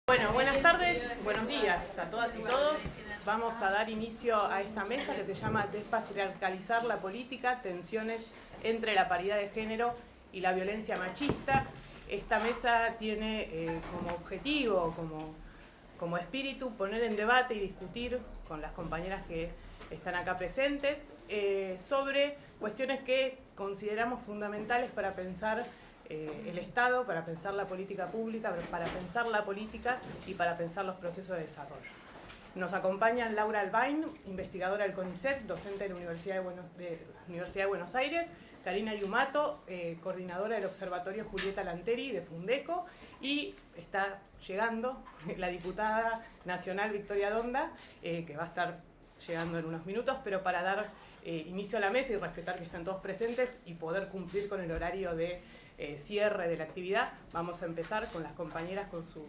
Bueno, buenas tardes, buenos días a todas y todos. Vamos a dar inicio a esta mesa que se llama Despatriarcalizar la política, tensiones entre la paridad de género y la violencia machista. Esta mesa tiene como objetivo, como espíritu, poner en debate y discutir con las compañeras que están acá presentes sobre cuestiones que consideramos fundamentales para pensar el Estado, para pensar la política pública, para pensar la política y para pensar los procesos de desarrollo. Nos acompañan Laura Albain, investigadora del CONICET, docente de la Universidad de Buenos Aires, Karina Yumato, coordinadora del Observatorio Julieta Lanteri de Fundeco, y está llegando la diputada nacional Victoria Donda, que va a estar llegando en unos minutos, pero para dar inicio a la mesa y respetar que están todos presentes y poder cumplir con el horario de cierre de la actividad, vamos a empezar con las compañeras con sus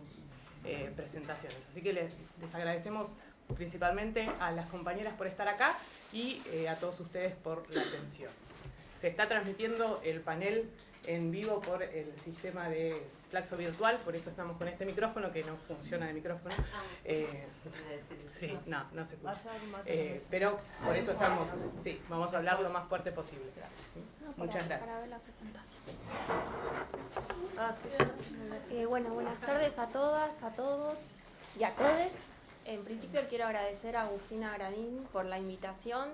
presentaciones. Así que les agradecemos principalmente a las compañeras por estar acá y a todos ustedes por la atención. Se está transmitiendo el panel en vivo por el sistema de Flaxo virtual, por eso estamos con este micrófono que no funciona de micrófono. Sí, no se escucha. Pero por eso estamos, sí, vamos a hablar lo más fuerte posible. Muchas gracias. Para ver la presentación. Bueno, buenas tardes a todas, a todos y a todes. En principio quiero agradecer a Agustina Gradín por la invitación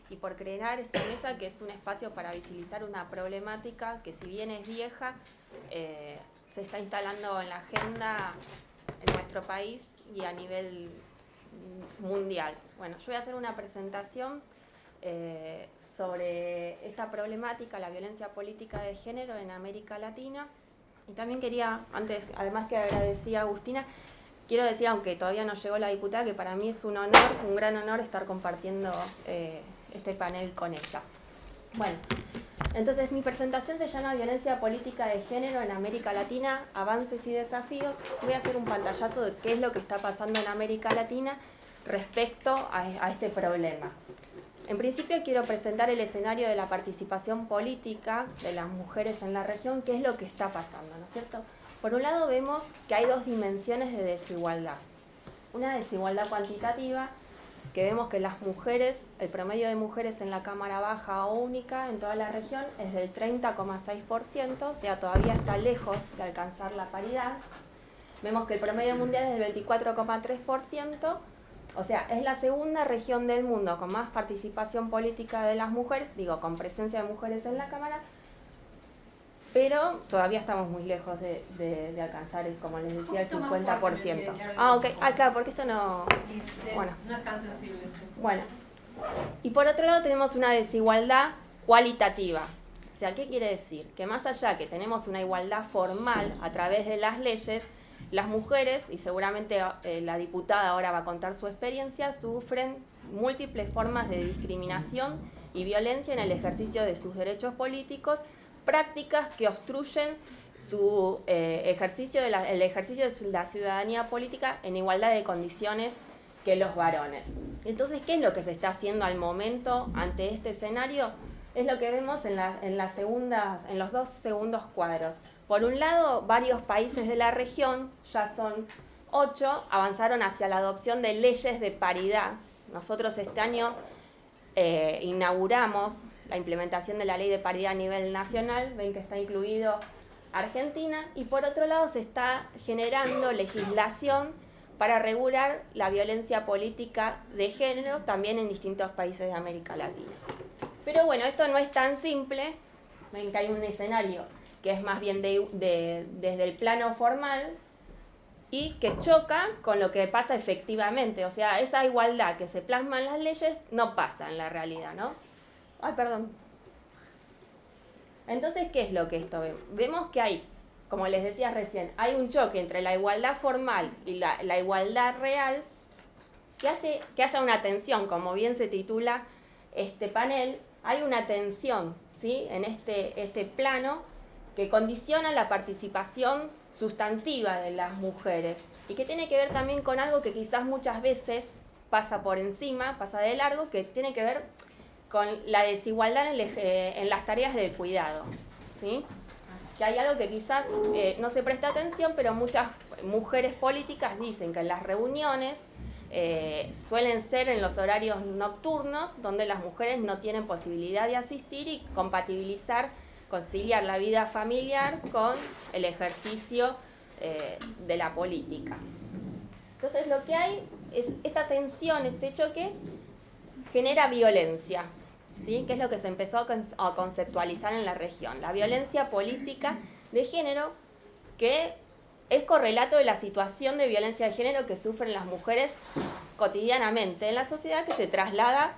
y por crear esta mesa, que es un espacio para visibilizar una problemática que, si bien es vieja, se está instalando en la agenda en nuestro país y a nivel mundial. Bueno, yo voy a hacer una presentación sobre esta problemática, la violencia política de género en América Latina. Y también quería, antes, además que agradecí a Agustina, quiero decir, aunque todavía no llegó la diputada, que para mí es un honor, un gran honor estar compartiendo este panel con ella. Bueno, entonces mi presentación se llama Violencia política de género en América Latina, avances y desafíos. Voy a hacer un pantallazo de qué es lo que está pasando en América Latina respecto a este problema. En principio quiero presentar el escenario de la participación política de las mujeres en la región, qué es lo que está pasando, ¿no es cierto? Por un lado vemos que hay dos dimensiones de desigualdad. Una desigualdad cuantitativa, que vemos que las mujeres, el promedio de mujeres en la Cámara Baja o única en toda la región es del 30,6%, o sea, todavía está lejos de alcanzar la paridad. Vemos que el promedio mundial es del 24,3%, o sea, es la segunda región del mundo con más participación política de las mujeres, digo, con presencia de mujeres en la Cámara, pero todavía estamos muy lejos de alcanzar, como les decía, el 50%. Ok. Claro, porque esto no... Bueno. No es tan sensible. Sí. Bueno. Y por otro lado tenemos una desigualdad cualitativa. O sea, ¿qué quiere decir? Que más allá que tenemos una igualdad formal a través de las leyes, las mujeres, y seguramente la diputada ahora va a contar su experiencia, sufren múltiples formas de discriminación y violencia en el ejercicio de sus derechos políticos, prácticas que obstruyen su ejercicio de la ciudadanía política en igualdad de condiciones que los varones. Entonces, ¿qué es lo que se está haciendo al momento ante este escenario? Es lo que vemos en los dos segundos cuadros. Por un lado, varios países de la región, ya son 8, avanzaron hacia la adopción de leyes de paridad. Nosotros este año inauguramos la implementación de la ley de paridad a nivel nacional, ven que está incluido Argentina, y por otro lado se está generando legislación para regular la violencia política de género también en distintos países de América Latina. Pero bueno, esto no es tan simple, ven que hay un escenario que es más bien desde el plano formal y que choca con lo que pasa efectivamente, o sea, esa igualdad que se plasma en las leyes no pasa en la realidad, ¿no? Ay, perdón. Entonces, ¿qué es lo que esto vemos? Vemos que hay, como les decía recién, hay un choque entre la igualdad formal y la igualdad real que hace que haya una tensión, como bien se titula este panel, hay una tensión, ¿sí?, en este plano que condiciona la participación sustantiva de las mujeres y que tiene que ver también con algo que quizás muchas veces pasa por encima, pasa de largo, que tiene que ver con la desigualdad en las tareas del cuidado, ¿sí? Que hay algo que quizás no se presta atención, pero muchas mujeres políticas dicen que en las reuniones suelen ser en los horarios nocturnos, donde las mujeres no tienen posibilidad de asistir y conciliar la vida familiar con el ejercicio de la política. Entonces lo que hay es esta tensión, este choque, genera violencia, ¿sí? Que es lo que se empezó a conceptualizar en la región. La violencia política de género, que es correlato de la situación de violencia de género que sufren las mujeres cotidianamente en la sociedad, que se traslada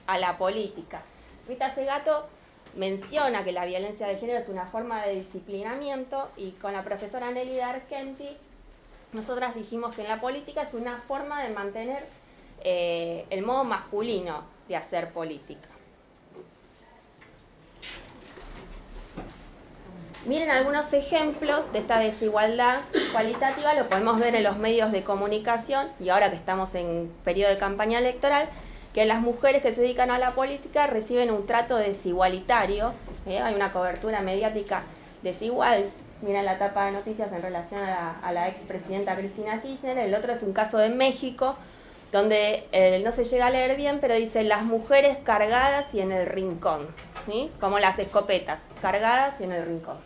a la política. Rita Segato menciona que la violencia de género es una forma de disciplinamiento, y con la profesora Nelly Argenti nosotras dijimos que en la política es una forma de mantener el modo masculino de hacer política. Miren algunos ejemplos de esta desigualdad cualitativa, lo podemos ver en los medios de comunicación, y ahora que estamos en periodo de campaña electoral, que las mujeres que se dedican a la política reciben un trato desigualitario, hay una cobertura mediática desigual. Miren la tapa de noticias en relación a la expresidenta Cristina Kirchner. El otro es un caso de México, donde no se llega a leer bien, pero dice las mujeres cargadas y en el rincón, ¿sí? Como las escopetas, cargadas y en el rincón.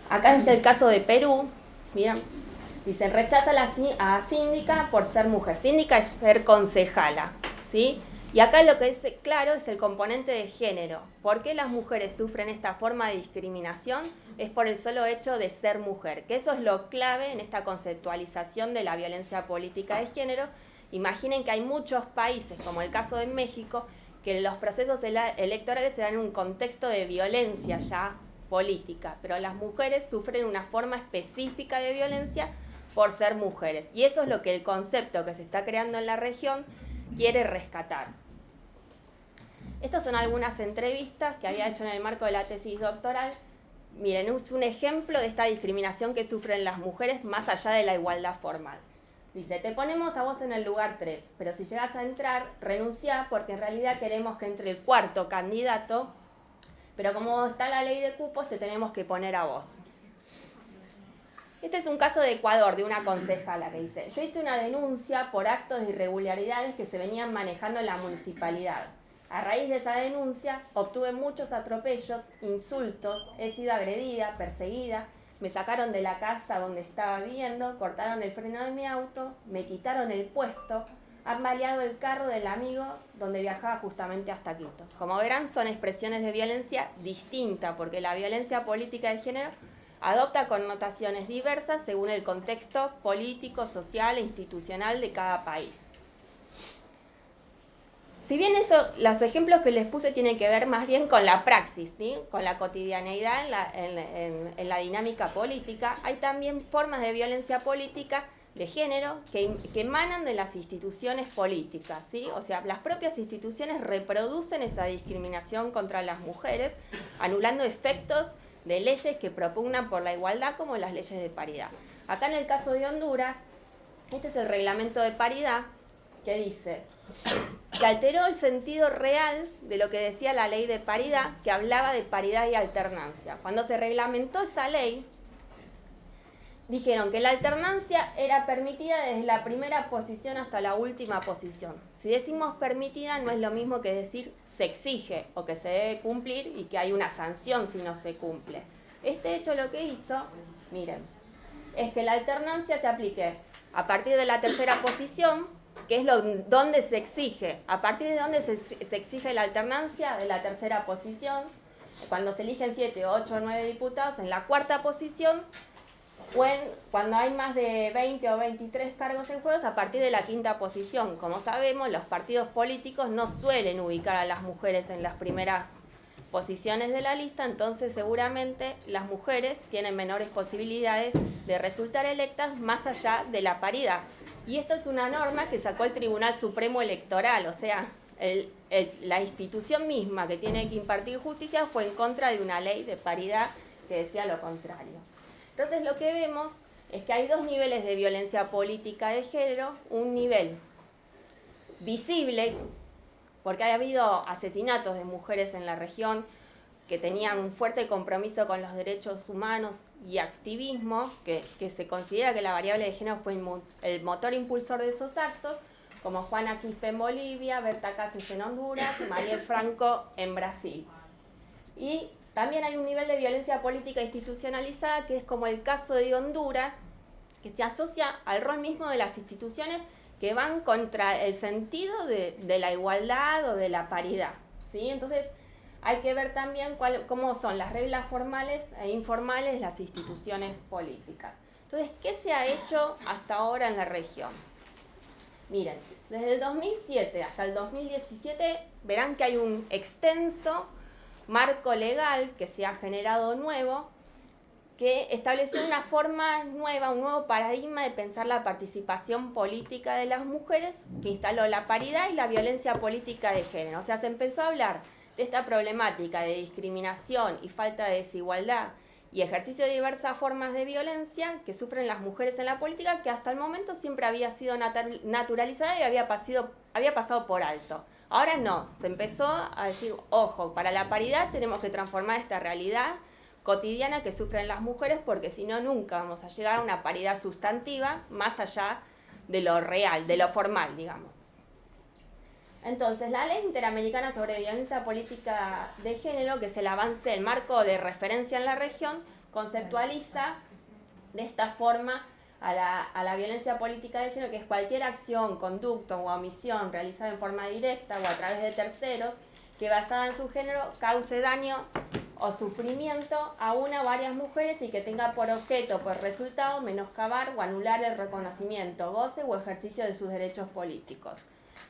Acá es el caso de Perú, miren, dicen rechaza a síndica por ser mujer. Síndica es ser concejala, ¿sí? Y acá lo que es claro es el componente de género. ¿Por qué las mujeres sufren esta forma de discriminación? Es por el solo hecho de ser mujer, que eso es lo clave en esta conceptualización de la violencia política de género. Imaginen que hay muchos países, como el caso de México, que los procesos electorales se dan en un contexto de violencia ya política, pero las mujeres sufren una forma específica de violencia por ser mujeres. Y eso es lo que el concepto que se está creando en la región quiere rescatar. Estas son algunas entrevistas que había hecho en el marco de la tesis doctoral. Miren, es un ejemplo de esta discriminación que sufren las mujeres más allá de la igualdad formal. Dice, te ponemos a vos en el lugar 3, pero si llegas a entrar, renunciá porque en realidad queremos que entre el cuarto candidato, pero como está la ley de cupos, te tenemos que poner a vos. Este es un caso de Ecuador, de una concejala que dice, yo hice una denuncia por actos de irregularidades que se venían manejando en la municipalidad. A raíz de esa denuncia, obtuve muchos atropellos, insultos, he sido agredida, perseguida, me sacaron de la casa donde estaba viviendo, cortaron el freno de mi auto, me quitaron el puesto, han baleado el carro del amigo donde viajaba justamente hasta Quito. Como verán, son expresiones de violencia distintas, porque la violencia política de género adopta connotaciones diversas según el contexto político, social e institucional de cada país. Si bien los ejemplos que les puse tienen que ver más bien con la praxis, ¿sí? Con la cotidianeidad en la dinámica política, hay también formas de violencia política de género que emanan de las instituciones políticas, ¿sí? O sea, las propias instituciones reproducen esa discriminación contra las mujeres, anulando efectos de leyes que propugnan por la igualdad, como las leyes de paridad. Acá en el caso de Honduras, este es el reglamento de paridad, que dice que alteró el sentido real de lo que decía la ley de paridad, que hablaba de paridad y alternancia. Cuando se reglamentó esa ley, dijeron que la alternancia era permitida desde la primera posición hasta la última posición. Si decimos permitida, no es lo mismo que decir se exige o que se debe cumplir y que hay una sanción si no se cumple. Este hecho lo que hizo, miren, es que la alternancia se aplique a partir de la tercera posición, que es donde se exige, a partir de donde se exige la alternancia de la tercera posición, cuando se eligen 7, 8 o 9 diputados, en la cuarta posición, cuando hay más de 20 o 23 cargos en juego, a partir de la quinta posición. Como sabemos, los partidos políticos no suelen ubicar a las mujeres en las primeras posiciones de la lista, entonces seguramente las mujeres tienen menores posibilidades de resultar electas más allá de la paridad. Y esta es una norma que sacó el Tribunal Supremo Electoral, o sea, la institución misma que tiene que impartir justicia fue en contra de una ley de paridad que decía lo contrario. Entonces lo que vemos es que hay dos niveles de violencia política de género, un nivel visible, porque ha habido asesinatos de mujeres en la región que tenían un fuerte compromiso con los derechos humanos y activismo, que se considera que la variable de género fue el motor impulsor de esos actos, como Juana Quispe en Bolivia, Berta Cáceres en Honduras, Mariel Franco en Brasil. Y también hay un nivel de violencia política institucionalizada, que es como el caso de Honduras, que se asocia al rol mismo de las instituciones que van contra el sentido de la igualdad o de la paridad, ¿sí? Entonces, hay que ver también cómo son las reglas formales e informales de las instituciones políticas. Entonces, ¿qué se ha hecho hasta ahora en la región? Miren, desde el 2007 hasta el 2017 verán que hay un extenso marco legal que se ha generado nuevo, que estableció una forma nueva, un nuevo paradigma de pensar la participación política de las mujeres, que instaló la paridad y la violencia política de género. O sea, se empezó a hablar de esta problemática de discriminación y falta de desigualdad y ejercicio de diversas formas de violencia que sufren las mujeres en la política, que hasta el momento siempre había sido naturalizada y había pasado por alto. Ahora no, se empezó a decir, ojo, para la paridad tenemos que transformar esta realidad cotidiana que sufren las mujeres, porque si no, nunca vamos a llegar a una paridad sustantiva más allá de lo real, de lo formal, digamos. Entonces, la Ley Interamericana sobre Violencia Política de Género, que es el avance, el marco de referencia en la región, conceptualiza de esta forma a la violencia política de género, que es cualquier acción, conducto o omisión realizada en forma directa o a través de terceros, que basada en su género cause daño o sufrimiento a una o varias mujeres y que tenga por objeto, por resultado, menoscabar o anular el reconocimiento, goce o ejercicio de sus derechos políticos.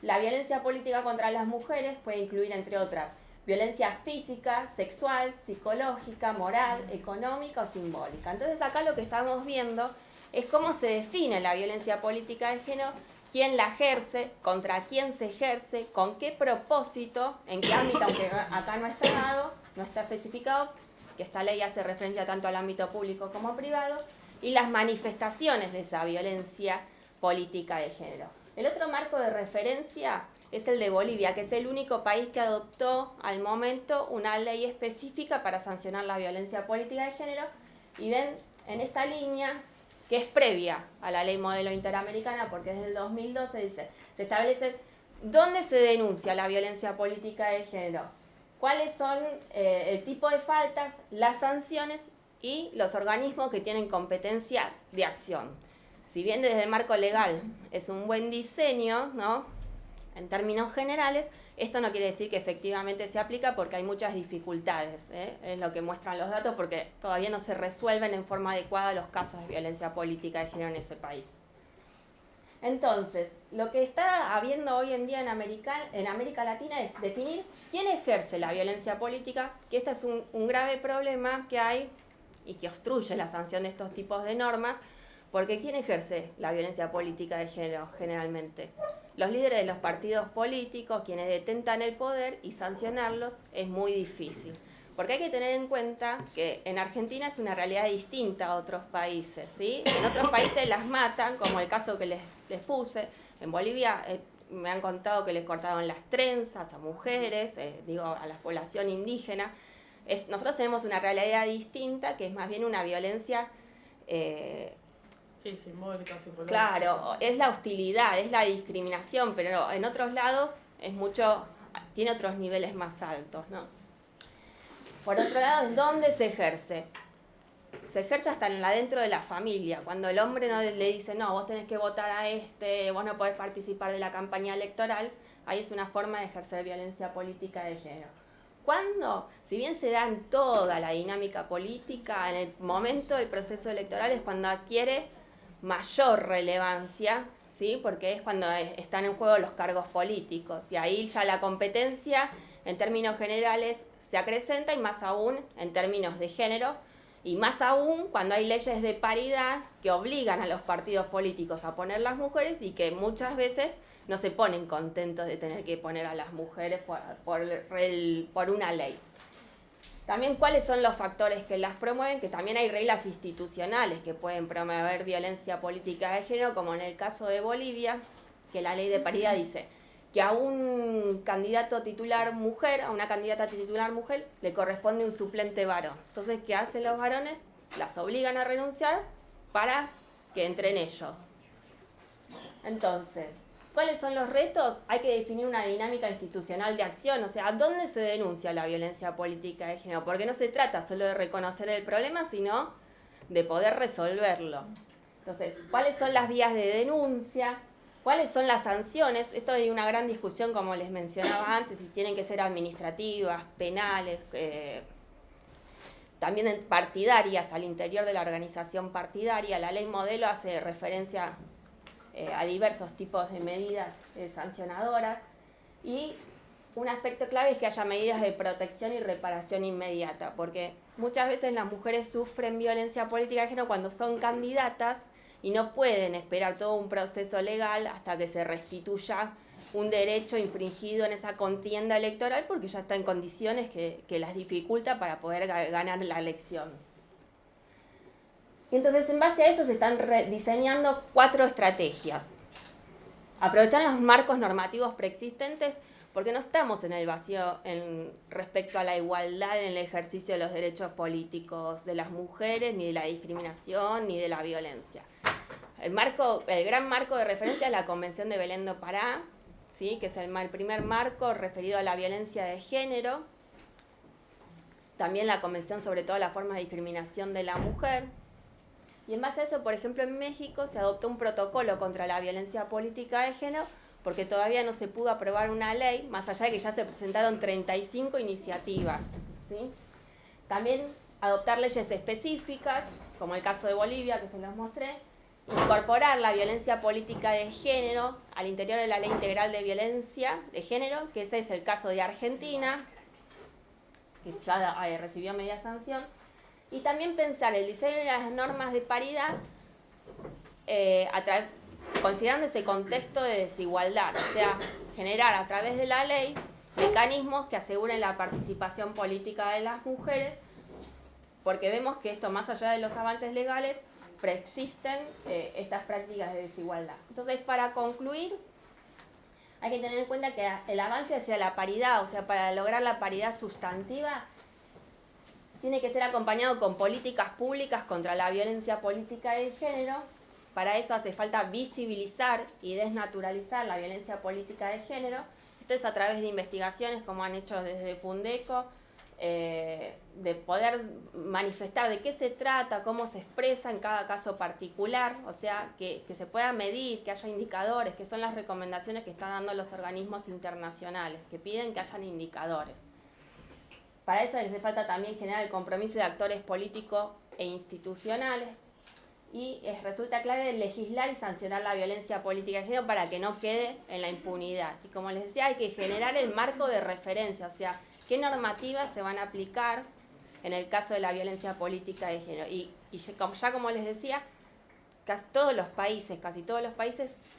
La violencia política contra las mujeres puede incluir, entre otras, violencia física, sexual, psicológica, moral, económica o simbólica. Entonces acá lo que estamos viendo es cómo se define la violencia política de género, quién la ejerce, contra quién se ejerce, con qué propósito, en qué ámbito, aunque acá no está dado, no está especificado, que esta ley hace referencia tanto al ámbito público como privado, y las manifestaciones de esa violencia política de género. El otro marco de referencia es el de Bolivia, que es el único país que adoptó al momento una ley específica para sancionar la violencia política de género, y ven en esta línea que es previa a la ley modelo interamericana, porque desde el 2012 dice, se establece dónde se denuncia la violencia política de género, cuáles son el tipo de faltas, las sanciones y los organismos que tienen competencia de acción. Si bien desde el marco legal es un buen diseño, ¿no?, en términos generales, esto no quiere decir que efectivamente se aplica, porque hay muchas dificultades, es lo que muestran los datos, porque todavía no se resuelven en forma adecuada los casos de violencia política de género en ese país. Entonces, lo que está habiendo hoy en día en América Latina es definir quién ejerce la violencia política, que este es un grave problema que hay y que obstruye la sanción de estos tipos de normas, porque ¿quién ejerce la violencia política de género generalmente? Los líderes de los partidos políticos, quienes detentan el poder, y sancionarlos es muy difícil. Porque hay que tener en cuenta que en Argentina es una realidad distinta a otros países, ¿sí? En otros países las matan, como el caso que les puse. En Bolivia me han contado que les cortaron las trenzas a mujeres, a la población indígena. Nosotros tenemos una realidad distinta, que es más bien una violencia... Sí, simbólica, psicológica. Claro, es la hostilidad, es la discriminación, pero en otros lados tiene otros niveles más altos, ¿no? Por otro lado, ¿dónde se ejerce? Se ejerce hasta dentro de la familia, cuando el hombre no le dice, no, vos tenés que votar a vos no podés participar de la campaña electoral, ahí es una forma de ejercer violencia política de género. Cuando, si bien se da en toda la dinámica política, en el momento del proceso electoral es cuando adquiere mayor relevancia, ¿sí? Porque es cuando están en juego los cargos políticos, y ahí ya la competencia en términos generales se acrecenta, y más aún en términos de género, y más aún cuando hay leyes de paridad que obligan a los partidos políticos a poner las mujeres, y que muchas veces no se ponen contentos de tener que poner a las mujeres por una ley. También cuáles son los factores que las promueven, que también hay reglas institucionales que pueden promover violencia política de género, como en el caso de Bolivia, que la ley de paridad dice que a un candidato titular mujer, a una candidata titular mujer, le corresponde un suplente varón. Entonces, ¿qué hacen los varones? las obligan a renunciar para que entren ellos. Entonces, ¿cuáles son los retos? Hay que definir una dinámica institucional de acción, o sea, ¿dónde se denuncia la violencia política de género? Porque no se trata solo de reconocer el problema, sino de poder resolverlo. Entonces, ¿cuáles son las vías de denuncia? ¿Cuáles son las sanciones? Esto hay una gran discusión, como les mencionaba antes, si tienen que ser administrativas, penales, también partidarias, al interior de la organización partidaria. La ley modelo hace referencia a diversos tipos de medidas sancionadoras, y un aspecto clave es que haya medidas de protección y reparación inmediata, porque muchas veces las mujeres sufren violencia política de género cuando son candidatas y no pueden esperar todo un proceso legal hasta que se restituya un derecho infringido en esa contienda electoral, porque ya está en condiciones que las dificulta para poder ganar la elección. Y entonces, en base a eso, se están diseñando 4 estrategias. Aprovechar los marcos normativos preexistentes, porque no estamos en el vacío respecto a la igualdad en el ejercicio de los derechos políticos de las mujeres, ni de la discriminación, ni de la violencia. El gran marco de referencia es la Convención de Belém do Pará, ¿sí? Que es el primer marco referido a la violencia de género. También la Convención sobre todas las formas de discriminación de la mujer. Y en base a eso, por ejemplo, en México se adoptó un protocolo contra la violencia política de género, porque todavía no se pudo aprobar una ley, más allá de que ya se presentaron 35 iniciativas, ¿sí? También adoptar leyes específicas, como el caso de Bolivia, que se los mostré, incorporar la violencia política de género al interior de la Ley Integral de Violencia de Género, que ese es el caso de Argentina, que ya recibió media sanción, y también pensar el diseño de las normas de paridad considerando ese contexto de desigualdad, o sea, generar a través de la ley mecanismos que aseguren la participación política de las mujeres, porque vemos que esto, más allá de los avances legales, preexisten estas prácticas de desigualdad. Entonces, para concluir, hay que tener en cuenta que el avance hacia la paridad, o sea, para lograr la paridad sustantiva, tiene que ser acompañado con políticas públicas contra la violencia política de género. Para eso hace falta visibilizar y desnaturalizar la violencia política de género. Esto es a través de investigaciones, como han hecho desde Fundeco, de poder manifestar de qué se trata, cómo se expresa en cada caso particular, o sea, que se pueda medir, que haya indicadores, que son las recomendaciones que están dando los organismos internacionales, que piden que hayan indicadores. Para eso les hace falta también generar el compromiso de actores políticos e institucionales, y resulta clave legislar y sancionar la violencia política de género para que no quede en la impunidad. Y como les decía, hay que generar el marco de referencia, o sea, qué normativas se van a aplicar en el caso de la violencia política de género. Y ya como les decía, casi todos los países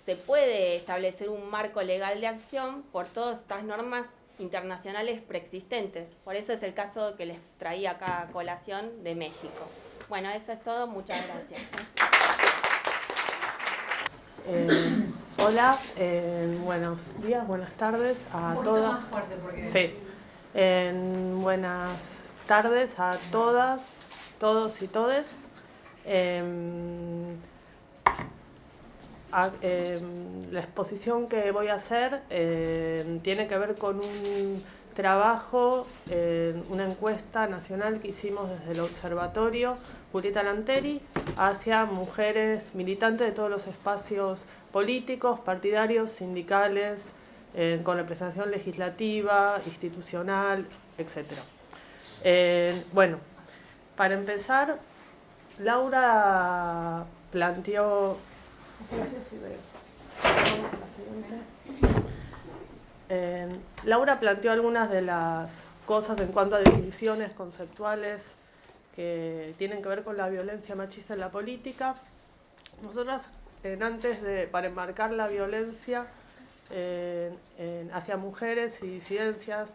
se puede establecer un marco legal de acción por todas estas normas internacionales preexistentes. Por eso es el caso que les traía acá a colación de México. Bueno, eso es todo. Muchas gracias. Hola, buenos días, buenas tardes a todas. Más fuerte porque... Sí. Buenas tardes a todas, todos y todes. La exposición que voy a hacer tiene que ver con un trabajo, una encuesta nacional que hicimos desde el Observatorio Julieta Lanteri hacia mujeres militantes de todos los espacios políticos, partidarios, sindicales, con representación legislativa, institucional, etc. Bueno, para empezar, Laura planteó... Laura planteó algunas de las cosas en cuanto a definiciones conceptuales que tienen que ver con la violencia machista en la política. Nosotras, para enmarcar la violencia hacia mujeres y disidencias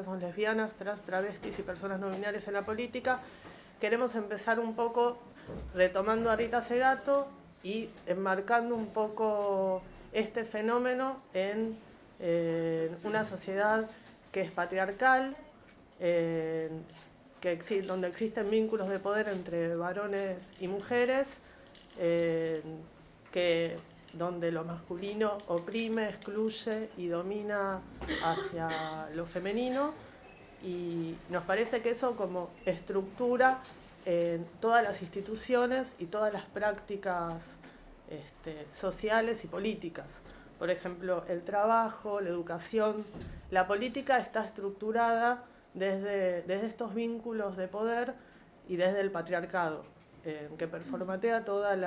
son lesbianas, trans, travestis y personas no binarias en la política, queremos empezar un poco retomando a Rita Segato y enmarcando un poco este fenómeno en una sociedad que es patriarcal, donde existen vínculos de poder entre varones y mujeres, donde lo masculino oprime, excluye y domina hacia lo femenino, y nos parece que eso como estructura en todas las instituciones y todas las prácticas sociales y políticas. Por ejemplo, el trabajo, la educación, la política está estructurada desde estos vínculos de poder y desde el patriarcado, que performatea todas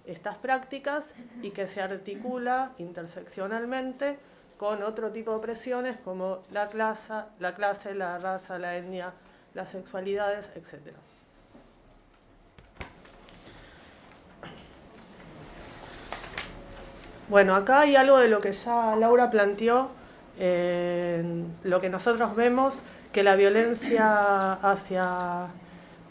estas prácticas y que se articula interseccionalmente con otro tipo de opresiones como la clase, la raza, la etnia, las sexualidades, etc. Bueno, acá hay algo de lo que ya Laura planteó, lo que nosotros vemos, que la violencia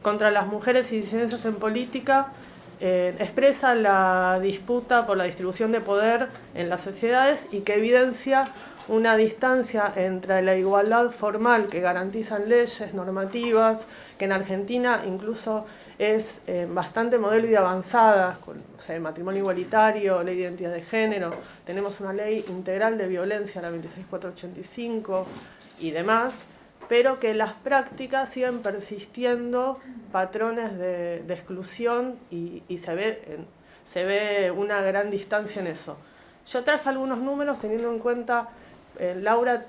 contra las mujeres y disidencias en política expresa la disputa por la distribución de poder en las sociedades y que evidencia una distancia entre la igualdad formal que garantizan leyes normativas, que en Argentina incluso es bastante modelo y avanzada, con matrimonio igualitario, ley de identidad de género, tenemos una ley integral de violencia, la 26485 y demás, pero que las prácticas siguen persistiendo patrones de exclusión y se ve una gran distancia en eso. Yo traje algunos números teniendo en cuenta, Laura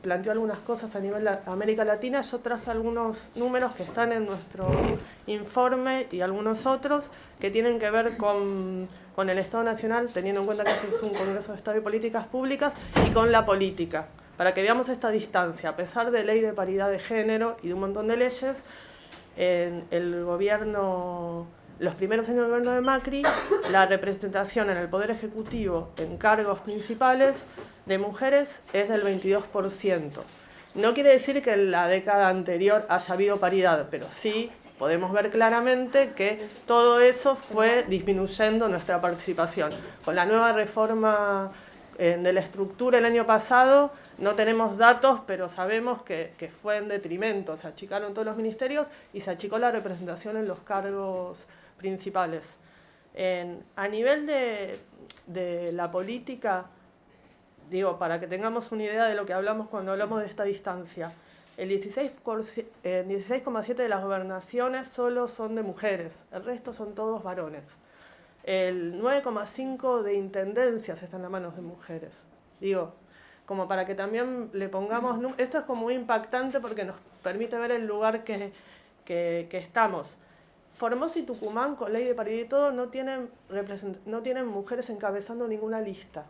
planteó algunas cosas a nivel de América Latina, yo traje algunos números que están en nuestro informe y algunos otros que tienen que ver con el Estado Nacional, teniendo en cuenta que este es un Congreso de Estado y Políticas Públicas, y con la política, para que veamos esta distancia. A pesar de ley de paridad de género y de un montón de leyes, el gobierno, los primeros años del gobierno de Macri, la representación en el Poder Ejecutivo en cargos principales de mujeres es del 22%. No quiere decir que en la década anterior haya habido paridad, pero sí podemos ver claramente que todo eso fue disminuyendo nuestra participación. Con la nueva reforma de la estructura el año pasado, no tenemos datos, pero sabemos que fue en detrimento. Se achicaron todos los ministerios y se achicó la representación en los cargos principales. A nivel de la política, digo, para que tengamos una idea de lo que hablamos cuando hablamos de esta distancia, el 16,7% de las gobernaciones solo son de mujeres, el resto son todos varones. El 9,5% de intendencias están en manos de mujeres. Digo, como para que también le pongamos... Esto es como muy impactante porque nos permite ver el lugar que estamos. Formosa y Tucumán, con ley de paridad y todo, no tienen mujeres encabezando ninguna lista.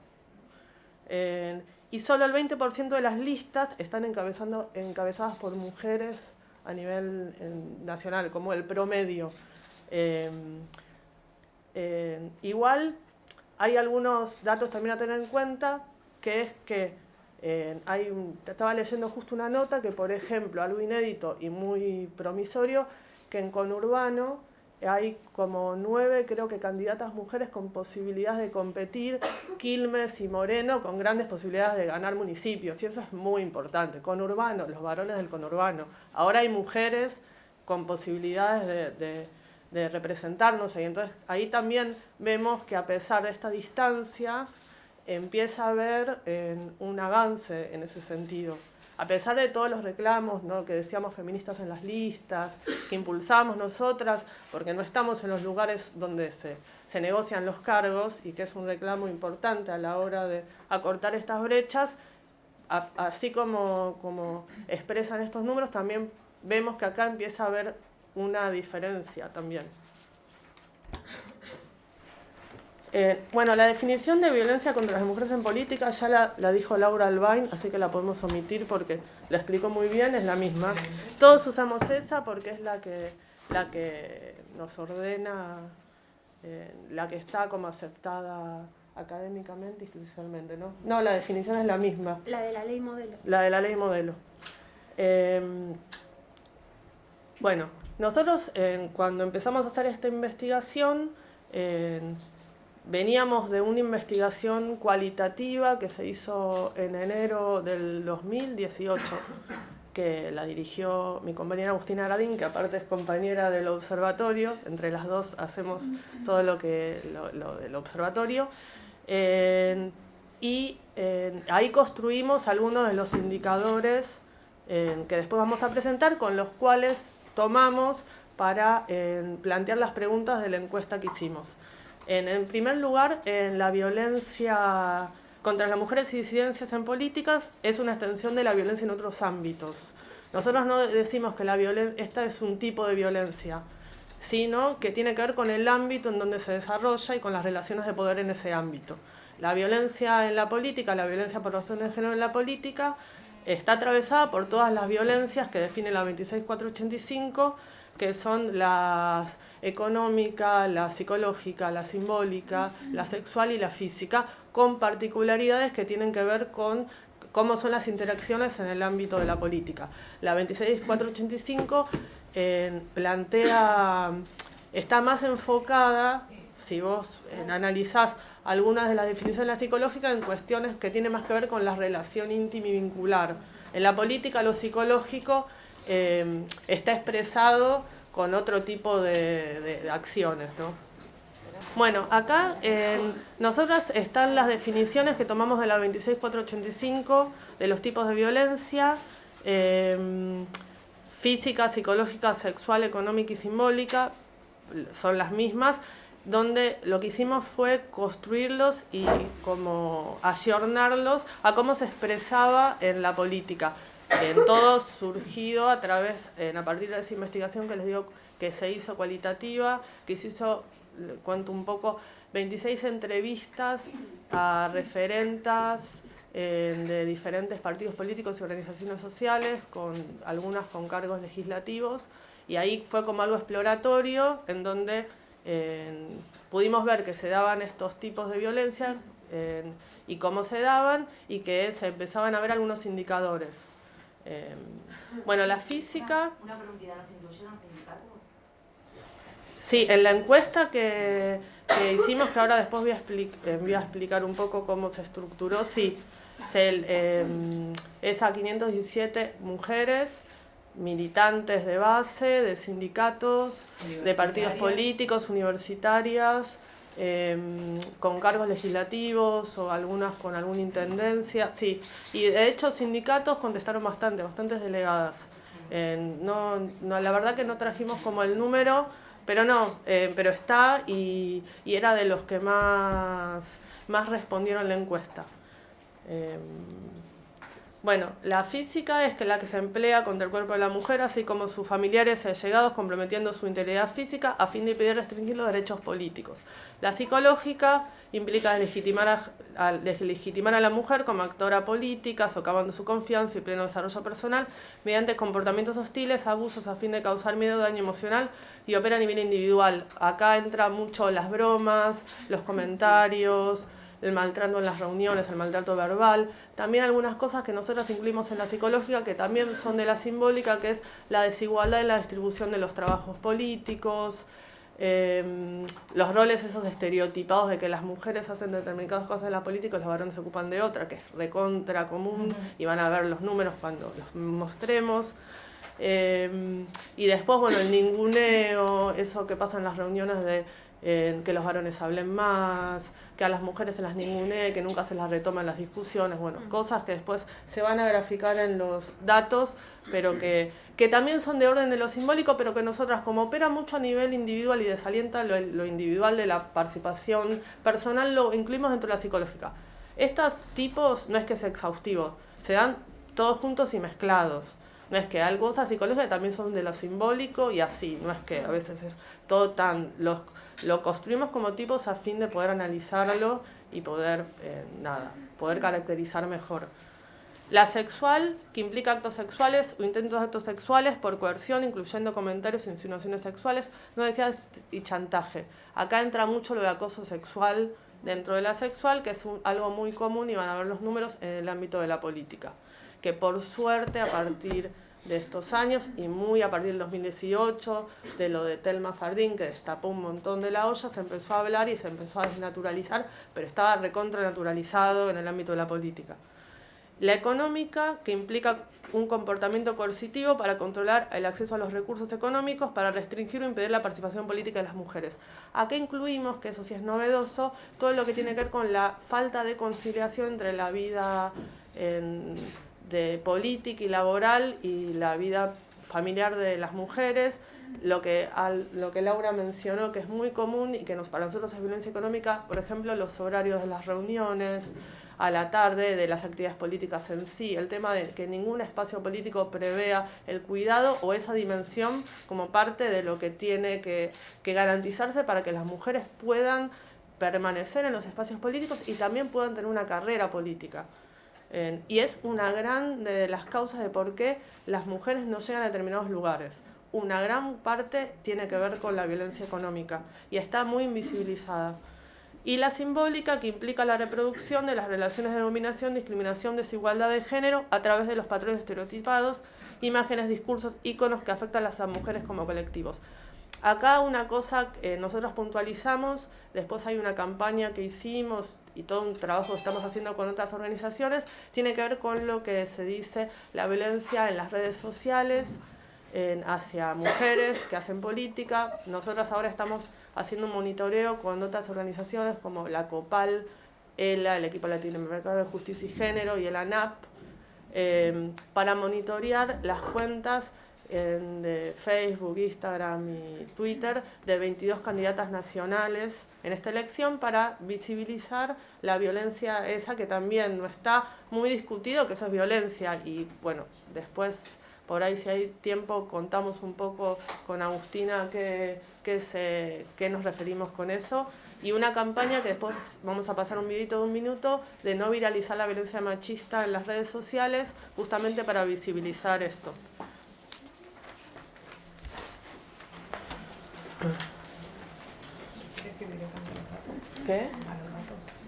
Y solo el 20% de las listas están encabezadas por mujeres a nivel nacional, como el promedio. Igual hay algunos datos también a tener en cuenta, que es que estaba leyendo justo una nota que, por ejemplo, algo inédito y muy promisorio, que en conurbano hay como 9, creo que, candidatas mujeres con posibilidades de competir, Quilmes y Moreno, con grandes posibilidades de ganar municipios, y eso es muy importante. Conurbano, los varones del conurbano. Ahora hay mujeres con posibilidades de representarnos, y entonces ahí también vemos que a pesar de esta distancia empieza a haber un avance en ese sentido. A pesar de todos los reclamos, ¿no?, que decíamos feministas en las listas, que impulsamos nosotras, porque no estamos en los lugares donde se negocian los cargos, y que es un reclamo importante a la hora de acortar estas brechas, así como expresan estos números, también vemos que acá empieza a haber una diferencia también. Bueno, la definición de violencia contra las mujeres en política ya la dijo Laura Albain, así que la podemos omitir porque la explicó muy bien, es la misma. Todos usamos esa porque es la que nos ordena, la que está como aceptada académicamente, institucionalmente, ¿no? No, la definición es la misma. La de la ley modelo. La de la ley modelo. Bueno, nosotros cuando empezamos a hacer esta investigación, veníamos de una investigación cualitativa que se hizo en enero del 2018, que la dirigió mi compañera Agustina Gradín, que aparte es compañera del observatorio, entre las dos hacemos todo lo del observatorio, y ahí construimos algunos de los indicadores que después vamos a presentar, con los cuales tomamos para plantear las preguntas de la encuesta que hicimos. En primer lugar, la violencia contra las mujeres y disidencias en políticas es una extensión de la violencia en otros ámbitos. Nosotros no decimos que esta es un tipo de violencia, sino que tiene que ver con el ámbito en donde se desarrolla y con las relaciones de poder en ese ámbito. La violencia en la política, la violencia por razones de género en la política, está atravesada por todas las violencias que define la 26485, que son las económica, la psicológica, la simbólica, la sexual y la física, con particularidades que tienen que ver con cómo son las interacciones en el ámbito de la política. La 26485 está más enfocada, si vos analizás algunas de las definiciones psicológicas, en cuestiones que tienen más que ver con la relación íntima y vincular. En la política, lo psicológico está expresado con otro tipo de acciones, ¿no? Bueno, acá nosotras están las definiciones que tomamos de la 26485 de los tipos de violencia, física, psicológica, sexual, económica y simbólica, son las mismas, donde lo que hicimos fue construirlos y como ayornarlos a cómo se expresaba en la política. Todo surgido a partir de esa investigación que les digo que se hizo cualitativa, que se hizo, cuento un poco, 26 entrevistas a referentas de diferentes partidos políticos y organizaciones sociales, algunas con cargos legislativos, y ahí fue como algo exploratorio en donde pudimos ver que se daban estos tipos de violencia y cómo se daban, y que se empezaban a ver algunos indicadores. Bueno, la física... Una preguntita, ¿nos incluyeron sindicatos? Sí, en la encuesta que hicimos, que ahora después voy a explicar un poco cómo se estructuró, sí, es a 517 mujeres, militantes de base, de sindicatos, de partidos políticos, universitarias, con cargos legislativos o algunas con alguna intendencia, sí. Y de hecho sindicatos contestaron bastantes delegadas. La verdad que no trajimos como el número, pero está y era de los que más respondieron la encuesta. Bueno, la física es la que se emplea contra el cuerpo de la mujer, así como sus familiares y allegados, comprometiendo su integridad física a fin de impedir restringir los derechos políticos. La psicológica implica legitimar a la mujer como actora política, socavando su confianza y pleno desarrollo personal, mediante comportamientos hostiles, abusos a fin de causar miedo o daño emocional, y opera a nivel individual. Acá entra mucho las bromas, los comentarios, el maltrato en las reuniones, el maltrato verbal, también algunas cosas que nosotros incluimos en la psicológica que también son de la simbólica, que es la desigualdad en la distribución de los trabajos políticos, los roles esos estereotipados de que las mujeres hacen determinadas cosas en la política y los varones se ocupan de otra, que es recontra común, y van a ver los números cuando los mostremos. Y después, bueno, el ninguneo, eso que pasa en las reuniones de que los varones hablen más, que a las mujeres se las ningunee, que nunca se las retoman las discusiones, bueno, cosas que después se van a graficar en los datos, pero que también son de orden de lo simbólico, pero que nosotras, como opera mucho a nivel individual y desalienta lo individual de la participación personal, lo incluimos dentro de la psicológica. Estos tipos no es que sea exhaustivo, se dan todos juntos y mezclados. No es que hay cosas psicológicas también son de lo simbólico y así, no es que a veces es todo tan... Lo construimos como tipos a fin de poder analizarlo y poder caracterizar mejor. La sexual, que implica actos sexuales o intentos de actos sexuales por coerción, incluyendo comentarios e insinuaciones sexuales, no deseadas y chantaje. Acá entra mucho lo de acoso sexual dentro de la sexual, que es algo muy común, y van a ver los números en el ámbito de la política. Que por suerte, a partir de estos años, y muy a partir del 2018, de lo de Thelma Fardín, que destapó un montón de la olla, se empezó a hablar y se empezó a desnaturalizar, pero estaba recontranaturalizado en el ámbito de la política. La económica, que implica un comportamiento coercitivo para controlar el acceso a los recursos económicos, para restringir o impedir la participación política de las mujeres. Acá incluimos, que eso sí es novedoso, todo lo que tiene que ver con la falta de conciliación entre la vida de política y laboral y la vida familiar de las mujeres, lo que Laura mencionó, que es muy común y que para nosotros es violencia económica, por ejemplo, los horarios de las reuniones, a la tarde, de las actividades políticas en sí, el tema de que ningún espacio político prevea el cuidado o esa dimensión como parte de lo que tiene que garantizarse para que las mujeres puedan permanecer en los espacios políticos y también puedan tener una carrera política. Y es una gran de las causas de por qué las mujeres no llegan a determinados lugares. Una gran parte tiene que ver con la violencia económica y está muy invisibilizada. Y la simbólica, que implica la reproducción de las relaciones de dominación, discriminación, desigualdad de género a través de los patrones estereotipados, imágenes, discursos, íconos que afectan a las mujeres como colectivos. Acá una cosa nosotros puntualizamos, después hay una campaña que hicimos y todo un trabajo que estamos haciendo con otras organizaciones, tiene que ver con lo que se dice la violencia en las redes sociales hacia mujeres que hacen política. Nosotros ahora estamos haciendo un monitoreo con otras organizaciones como la COPAL, ELA, el Equipo Latinoamericano de Justicia y Género y el ANAP, para monitorear las cuentas de Facebook, Instagram y Twitter de 22 candidatas nacionales en esta elección para visibilizar la violencia esa que también no está muy discutido, que eso es violencia. Y bueno, después por ahí si hay tiempo contamos un poco con Agustina qué nos referimos con eso. Y una campaña que después vamos a pasar un videito de 1 minuto de no viralizar la violencia machista en las redes sociales, justamente para visibilizar esto. ¿Qué?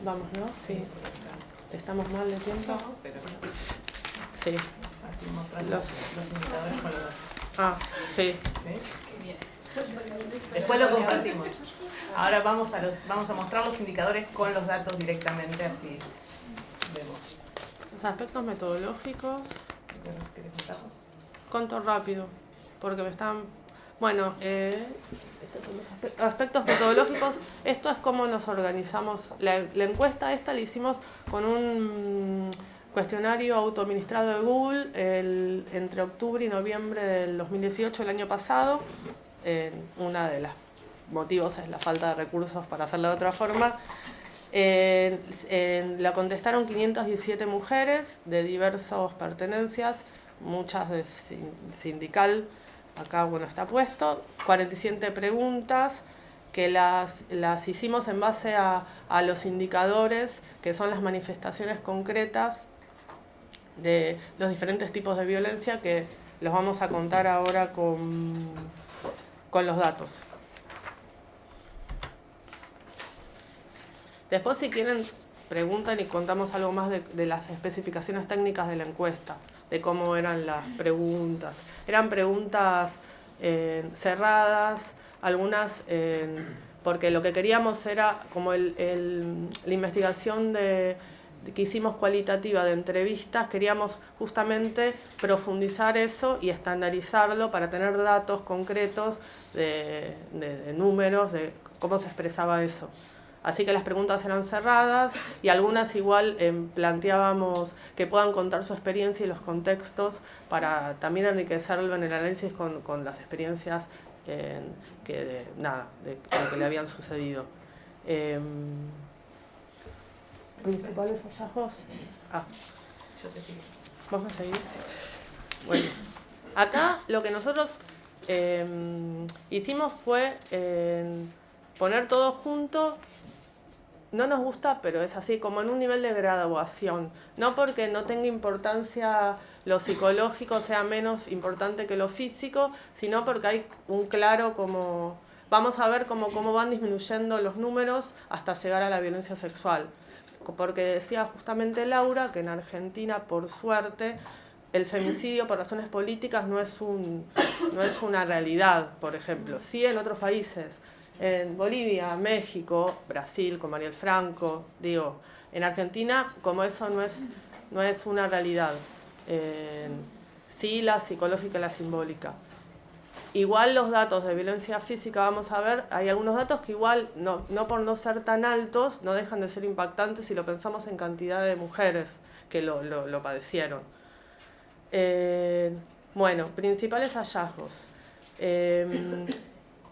Vamos, ¿no? Sí. ¿Estamos mal de tiempo? Sí. Los indicadores con los datos. Ah, sí. Después lo compartimos. Ahora vamos a mostrar los indicadores con los datos directamente, así vemos. Los aspectos metodológicos. Conto rápido, porque me están... Bueno, aspectos metodológicos, esto es cómo nos organizamos. La encuesta esta la hicimos con un cuestionario autoadministrado de Google entre octubre y noviembre del 2018, el año pasado. Una de los motivos es la falta de recursos para hacerlo de otra forma. La contestaron 517 mujeres de diversas pertenencias, muchas de sindical. Acá, bueno, está puesto, 47 preguntas que las hicimos en base a los indicadores, que son las manifestaciones concretas de los diferentes tipos de violencia, que los vamos a contar ahora con los datos. Después, si quieren, preguntan y contamos algo más de las especificaciones técnicas de la encuesta, de cómo eran las preguntas. Eran preguntas cerradas, algunas porque lo que queríamos era como la investigación que hicimos cualitativa de entrevistas, queríamos justamente profundizar eso y estandarizarlo para tener datos concretos de números, de cómo se expresaba eso. Así que las preguntas eran cerradas y algunas igual planteábamos que puedan contar su experiencia y los contextos para también enriquecerlo en el análisis con las experiencias de lo que le habían sucedido. ¿Principales hallazgos? Yo te sigo. ¿Vamos a seguir? Bueno, acá lo que nosotros hicimos fue poner todo junto. No nos gusta, pero es así, como en un nivel de graduación. No porque no tenga importancia lo psicológico, sea menos importante que lo físico, sino porque hay un claro como... Vamos a ver cómo van disminuyendo los números hasta llegar a la violencia sexual. Porque decía justamente Laura que en Argentina, por suerte, el femicidio por razones políticas no es una realidad, por ejemplo. Sí en otros países. En Bolivia, México, Brasil, con Mariel Franco, digo, en Argentina, como eso no es no es una realidad. Sí, la psicológica y la simbólica. Igual los datos de violencia física, vamos a ver, hay algunos datos que igual, no por no ser tan altos, no dejan de ser impactantes si lo pensamos en cantidad de mujeres que lo padecieron. Bueno, principales hallazgos.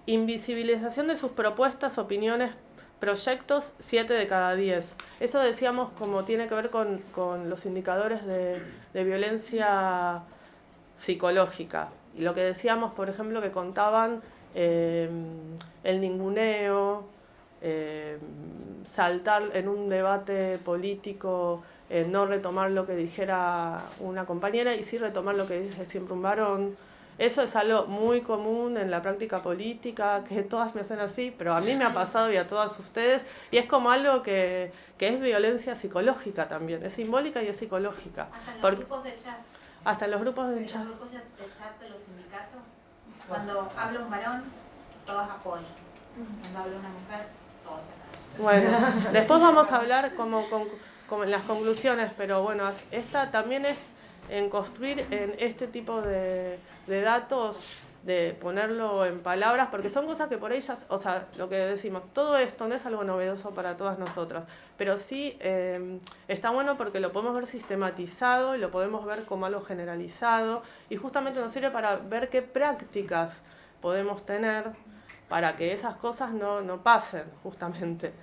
Invisibilización de sus propuestas, opiniones, proyectos, 7 de cada 10. Eso decíamos como tiene que ver con los indicadores de violencia psicológica. Y lo que decíamos, por ejemplo, que contaban el ninguneo, saltar en un debate político, no retomar lo que dijera una compañera y sí retomar lo que dice siempre un varón. Eso es algo muy común en la práctica política, que todas me hacen así, pero a mí me ha pasado y a todas ustedes, y es como algo que es violencia psicológica también, es simbólica y es psicológica. Hasta en los grupos de chat. Hasta en los grupos de chat. En los grupos de chat de los sindicatos, cuando habla un varón, todos apoyan. Cuando habla una mujer, todos se apoyan. Bueno, después vamos a hablar como en las conclusiones, pero bueno, esta también es en construir en este tipo de datos, de ponerlo en palabras, porque son cosas que por ellas, o sea, lo que decimos, todo esto no es algo novedoso para todas nosotras, pero sí está bueno porque lo podemos ver sistematizado y lo podemos ver como algo generalizado y justamente nos sirve para ver qué prácticas podemos tener para que esas cosas no pasen, justamente.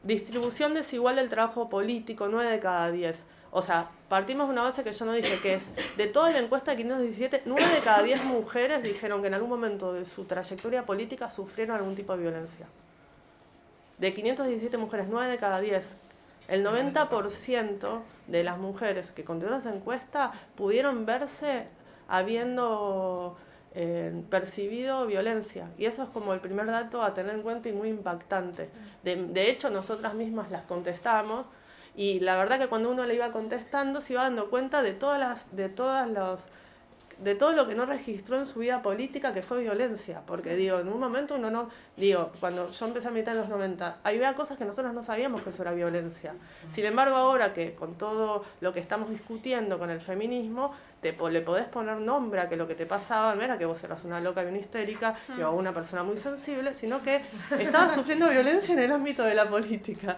Distribución desigual del trabajo político, 9 de cada 10. O sea, partimos de una base que yo no dije, que es, de toda la encuesta de 517, 9 de cada 10 mujeres dijeron que en algún momento de su trayectoria política sufrieron algún tipo de violencia. De 517 mujeres, 9 de cada 10. El 90% de las mujeres que contestaron esa encuesta pudieron verse habiendo percibido violencia. Y eso es como el primer dato a tener en cuenta y muy impactante. De hecho, nosotras mismas las contestamos. Y la verdad que cuando uno le iba contestando se iba dando cuenta de todo lo que no registró en su vida política que fue violencia. Porque digo, en un momento uno no, digo, cuando yo empecé a militar en los 90, había cosas que nosotros no sabíamos que eso era violencia. Sin embargo, ahora que con todo lo que estamos discutiendo con el feminismo, le podés poner nombre a que lo que te pasaba no era que vos eras una loca y una histérica o una persona muy sensible, sino que estabas sufriendo violencia en el ámbito de la política.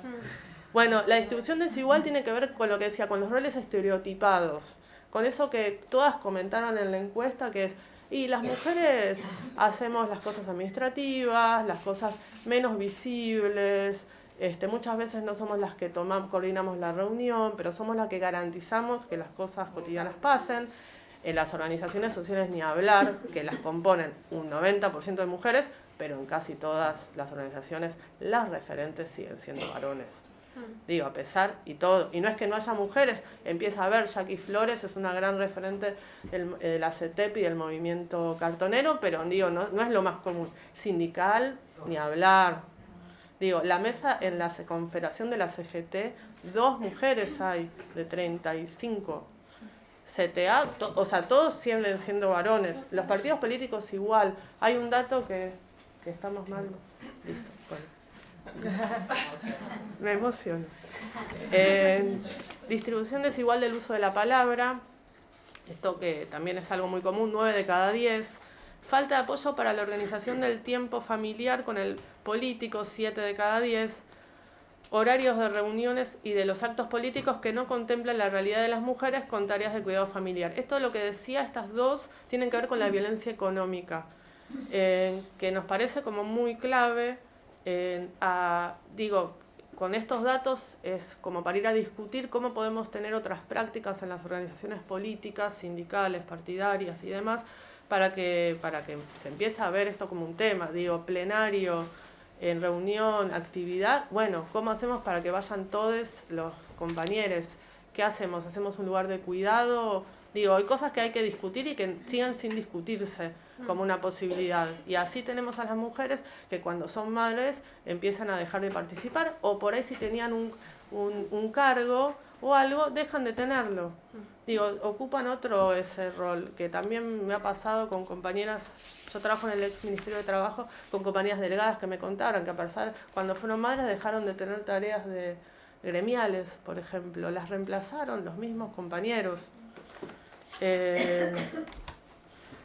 Bueno, la distribución desigual tiene que ver con lo que decía, con los roles estereotipados, con eso que todas comentaron en la encuesta, que es, y las mujeres hacemos las cosas administrativas, las cosas menos visibles, muchas veces no somos las que coordinamos la reunión, pero somos las que garantizamos que las cosas cotidianas pasen. En las organizaciones sociales ni hablar, que las componen un 90% de mujeres, pero en casi todas las organizaciones las referentes siguen siendo varones. Digo, a pesar y todo, y no es que no haya mujeres, empieza a ver, Jackie Flores es una gran referente de la CETEP y del movimiento cartonero, pero digo, no es lo más común, sindical, ni hablar. Digo, la mesa en la confederación de la CGT, 2 mujeres hay de 35. CTA, o sea, todos siguen siendo varones. Los partidos políticos igual. Hay un dato que estamos mal. Listo, bueno. Me emociono. Distribución desigual del uso de la palabra. Esto que también es algo muy común, 9 de cada 10. Falta de apoyo para la organización del tiempo familiar con el político, 7 de cada 10. Horarios de reuniones y de los actos políticos que no contemplan la realidad de las mujeres con tareas de cuidado familiar. Esto lo que decía, estas dos tienen que ver con la violencia económica, que nos parece como muy clave. Digo, con estos datos es como para ir a discutir cómo podemos tener otras prácticas en las organizaciones políticas, sindicales, partidarias y demás, para que se empiece a ver esto como un tema, digo, plenario, en reunión, actividad, bueno, ¿cómo hacemos para que vayan todos los compañeros? ¿Qué hacemos? ¿Hacemos un lugar de cuidado? Digo, hay cosas que hay que discutir y que sigan sin discutirse como una posibilidad. Y así tenemos a las mujeres que cuando son madres empiezan a dejar de participar, o por ahí si tenían un cargo o algo, dejan de tenerlo. Digo, ocupan otro ese rol, que también me ha pasado con compañeras. Yo trabajo en el ex Ministerio de Trabajo con compañeras delegadas que me contaron que a pesar, cuando fueron madres dejaron de tener tareas de gremiales, por ejemplo, las reemplazaron los mismos compañeros.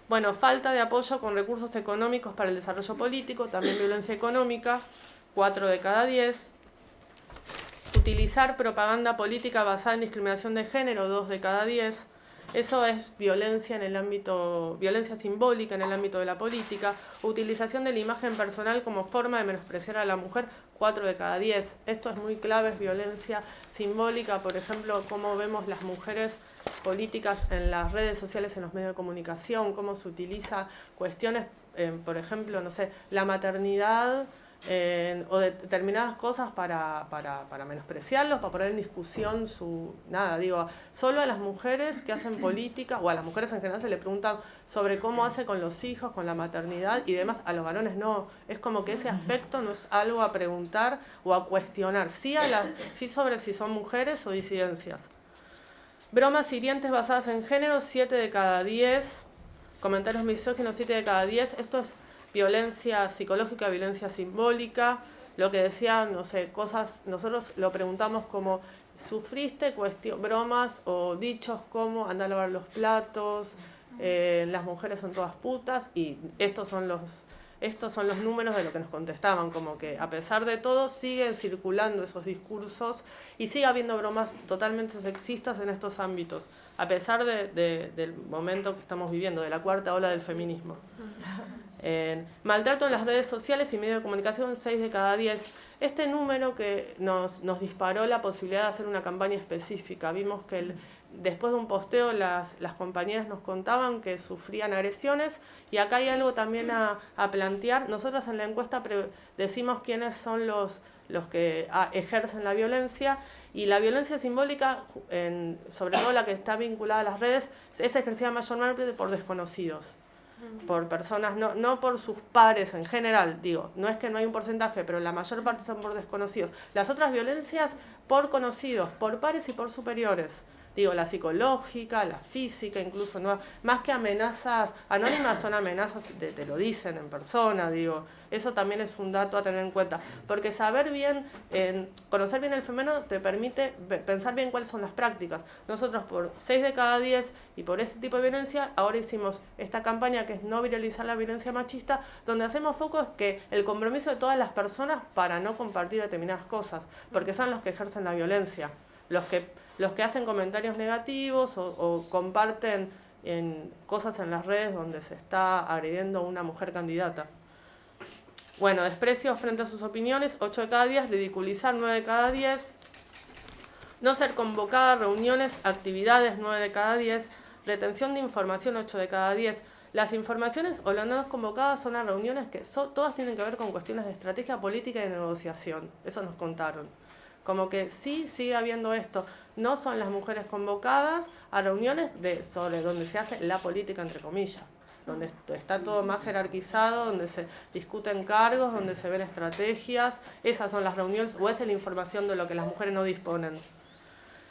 Bueno, falta de apoyo con recursos económicos para el desarrollo político, también violencia económica, 4 de cada 10. Utilizar propaganda política basada en discriminación de género, 2 de cada 10. Eso es violencia en el ámbito, violencia simbólica en el ámbito de la política. Utilización de la imagen personal como forma de menospreciar a la mujer, 4 de cada 10. Esto es muy clave, es violencia simbólica, por ejemplo, cómo vemos las mujeres políticas en las redes sociales, en los medios de comunicación, cómo se utiliza cuestiones, por ejemplo, no sé, la maternidad, o determinadas cosas para menospreciarlos, para poner en discusión su... Nada, digo, solo a las mujeres que hacen política, o a las mujeres en general se le preguntan sobre cómo hace con los hijos, con la maternidad y demás, a los varones no. Es como que ese aspecto no es algo a preguntar o a cuestionar, sí sobre si son mujeres o disidencias. Bromas hirientes basadas en género, 7 de cada 10. Comentarios misóginos, 7 de cada 10. Esto es violencia psicológica, violencia simbólica, lo que decían, no sé, cosas, nosotros lo preguntamos como, ¿sufriste bromas o dichos como anda a lavar los platos, las mujeres son todas putas? Y estos son los números de lo que nos contestaban, como que a pesar de todo siguen circulando esos discursos y sigue habiendo bromas totalmente sexistas en estos ámbitos, a pesar del momento que estamos viviendo, de la cuarta ola del feminismo. Maltrato en las redes sociales y medios de comunicación, 6 de cada 10. Este número que nos disparó la posibilidad de hacer una campaña específica. Vimos que después de un posteo las compañeras nos contaban que sufrían agresiones y acá hay algo también a plantear. Nosotros en la encuesta decimos quiénes son los que ejercen la violencia y la violencia simbólica, sobre todo la que está vinculada a las redes, es ejercida mayormente por desconocidos. Por personas, no por sus pares en general, digo, no es que no hay un porcentaje, pero la mayor parte son por desconocidos. Las otras violencias por conocidos, por pares y por superiores. Digo, la psicológica, la física, incluso, ¿no? Más que amenazas anónimas, son amenazas, te lo dicen en persona, digo. Eso también es un dato a tener en cuenta. Porque saber bien, conocer bien el fenómeno te permite pensar bien cuáles son las prácticas. Nosotros por 6 de cada 10 y por ese tipo de violencia, ahora hicimos esta campaña que es no viralizar la violencia machista, donde hacemos foco es que el compromiso de todas las personas para no compartir determinadas cosas, porque son los que ejercen la violencia. Los que hacen comentarios negativos o comparten cosas en las redes donde se está agrediendo a una mujer candidata. Bueno, desprecio frente a sus opiniones, 8 de cada 10, ridiculizar, 9 de cada 10, no ser convocada a reuniones, actividades, 9 de cada 10, retención de información, 8 de cada 10. Las informaciones o las no convocadas son a reuniones que todas tienen que ver con cuestiones de estrategia política y de negociación, eso nos contaron. Como que sí sigue habiendo esto, no son las mujeres convocadas a reuniones sobre donde se hace la política, entre comillas, donde está todo más jerarquizado, donde se discuten cargos, donde se ven estrategias. Esas son las reuniones, o esa es la información de lo que las mujeres no disponen.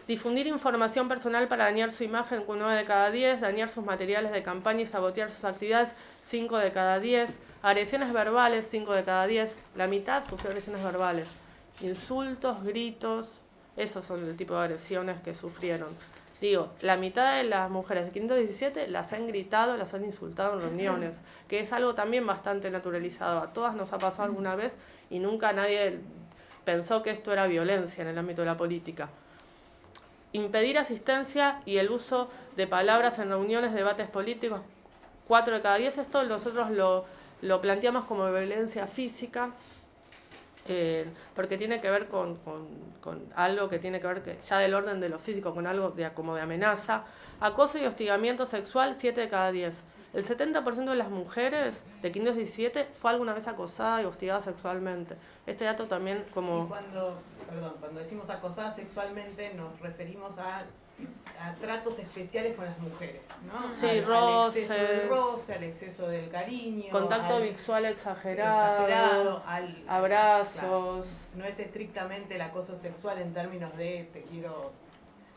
Difundir información personal para dañar su imagen, 9 de cada 10, dañar sus materiales de campaña y sabotear sus actividades, 5 de cada 10, agresiones verbales, 5 de cada 10, la mitad sufrió agresiones verbales. Insultos, gritos, esos son el tipo de agresiones que sufrieron. Digo, la mitad de las mujeres de 517 las han gritado, las han insultado en reuniones, que es algo también bastante naturalizado. A todas nos ha pasado alguna vez y nunca nadie pensó que esto era violencia en el ámbito de la política. Impedir asistencia y el uso de palabras en reuniones, debates políticos, 4 de cada 10. Esto nosotros lo planteamos como violencia física, porque tiene que ver con algo que tiene que ver ya del orden de lo físico, con algo como de amenaza. Acoso y hostigamiento sexual, 7 de cada 10. El 70% de las mujeres de 517 fue alguna vez acosada y hostigada sexualmente. Este dato también como... Y cuando decimos acosada sexualmente nos referimos a tratos especiales con las mujeres, ¿no? Sí, al exceso del roce, al exceso del cariño. Contacto visual exagerado, abrazos. Claro. No es estrictamente el acoso sexual en términos de te quiero...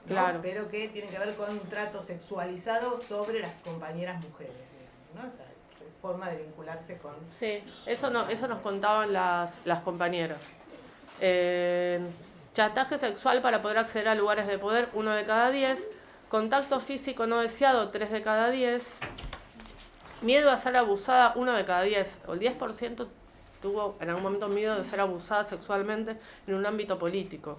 ¿no? Claro. Pero que tiene que ver con un trato sexualizado sobre las compañeras mujeres, digamos, ¿no? O sea, es forma de vincularse con... Sí, eso nos contaban las compañeras. Chantaje sexual para poder acceder a lugares de poder, 1 de cada 10. Contacto físico no deseado, 3 de cada 10. Miedo a ser abusada, 1 de cada 10. O el 10% tuvo en algún momento miedo de ser abusada sexualmente en un ámbito político.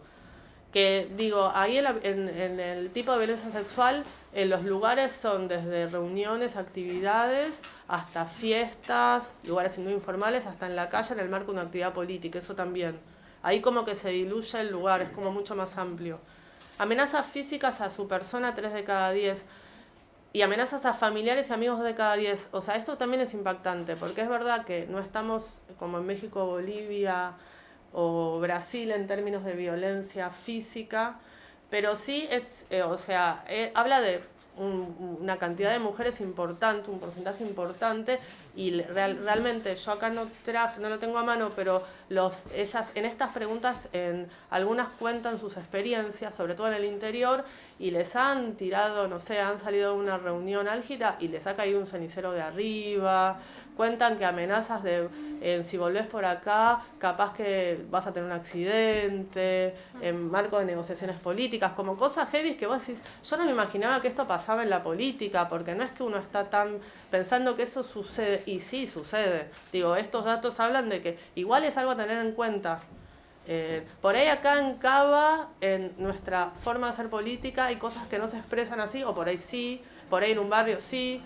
Que digo, ahí en el tipo de violencia sexual, los lugares son desde reuniones, actividades, hasta fiestas, lugares no informales, hasta en la calle en el marco de una actividad política, eso también. Ahí como que se diluye el lugar, es como mucho más amplio. Amenazas físicas a su persona, 3 de cada 10. Y amenazas a familiares y amigos de cada 10. O sea, esto también es impactante, porque es verdad que no estamos como en México, Bolivia o Brasil en términos de violencia física, pero sí es, habla de una cantidad de mujeres importante, un porcentaje importante, y realmente yo acá no lo tengo a mano, pero ellas en estas preguntas, algunas cuentan sus experiencias, sobre todo en el interior, y les han tirado, no sé, han salido de una reunión álgida y les ha caído un cenicero de arriba. Cuentan que amenazas de si volvés por acá, capaz que vas a tener un accidente, en marco de negociaciones políticas, como cosas heavy que vos decís, yo no me imaginaba que esto pasaba en la política, porque no es que uno está tan pensando que eso sucede, y sí sucede. Digo, estos datos hablan de que igual es algo a tener en cuenta. Por ahí acá en Cava, en nuestra forma de hacer política, hay cosas que no se expresan así, o por ahí sí, por ahí en un barrio sí,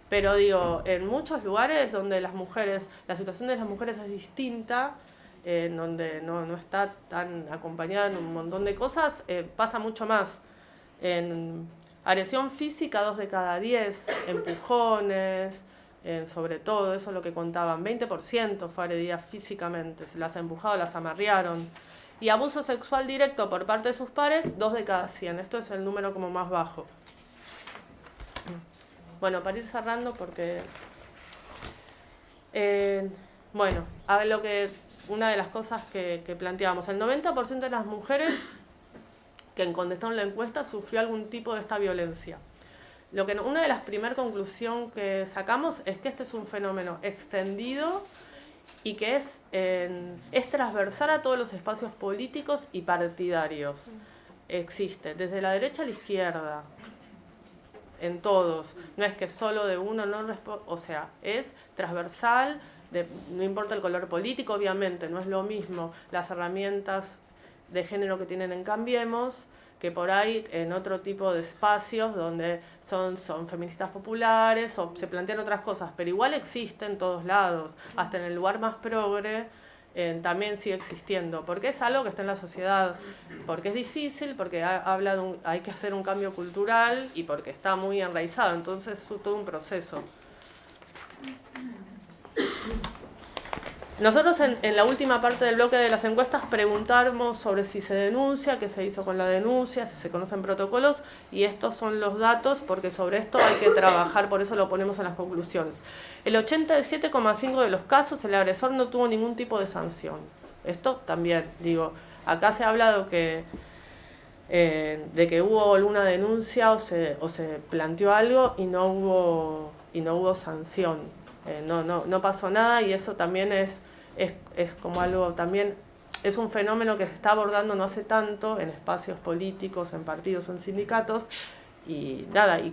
pero digo, en muchos lugares donde las mujeres, la situación de las mujeres es distinta, en donde no está tan acompañada en un montón de cosas, pasa mucho más. En agresión física, 2 de cada 10, empujones, sobre todo, eso es lo que contaban, 20% fue agredida físicamente, se las ha empujado, las amarrearon. Y abuso sexual directo por parte de sus pares, 2 de cada 100, esto es el número como más bajo. Bueno, para ir cerrando, porque a ver una de las cosas que planteábamos, el 90% de las mujeres que contestaron la encuesta sufrió algún tipo de esta violencia. Una de las primeras conclusiones que sacamos es que este es un fenómeno extendido y que es transversal a todos los espacios políticos y partidarios. Existe desde la derecha a la izquierda, en todos, no es que solo de uno es transversal, no importa el color político, obviamente, no es lo mismo las herramientas de género que tienen en Cambiemos, que por ahí en otro tipo de espacios donde son feministas populares o se plantean otras cosas, pero igual existe en todos lados, hasta en el lugar más progre, también sigue existiendo, porque es algo que está en la sociedad, porque es difícil, porque hay que hacer un cambio cultural y porque está muy enraizado, entonces es todo un proceso. Nosotros en la última parte del bloque de las encuestas preguntamos sobre si se denuncia, qué se hizo con la denuncia, si se conocen protocolos, y estos son los datos, porque sobre esto hay que trabajar, por eso lo ponemos en las conclusiones. El 87,5% de los casos el agresor no tuvo ningún tipo de sanción. Esto también, digo, acá se ha hablado de que hubo alguna denuncia o se planteó algo y no hubo sanción. No pasó nada, y eso también es como algo, también es un fenómeno que se está abordando no hace tanto en espacios políticos, en partidos o en sindicatos, y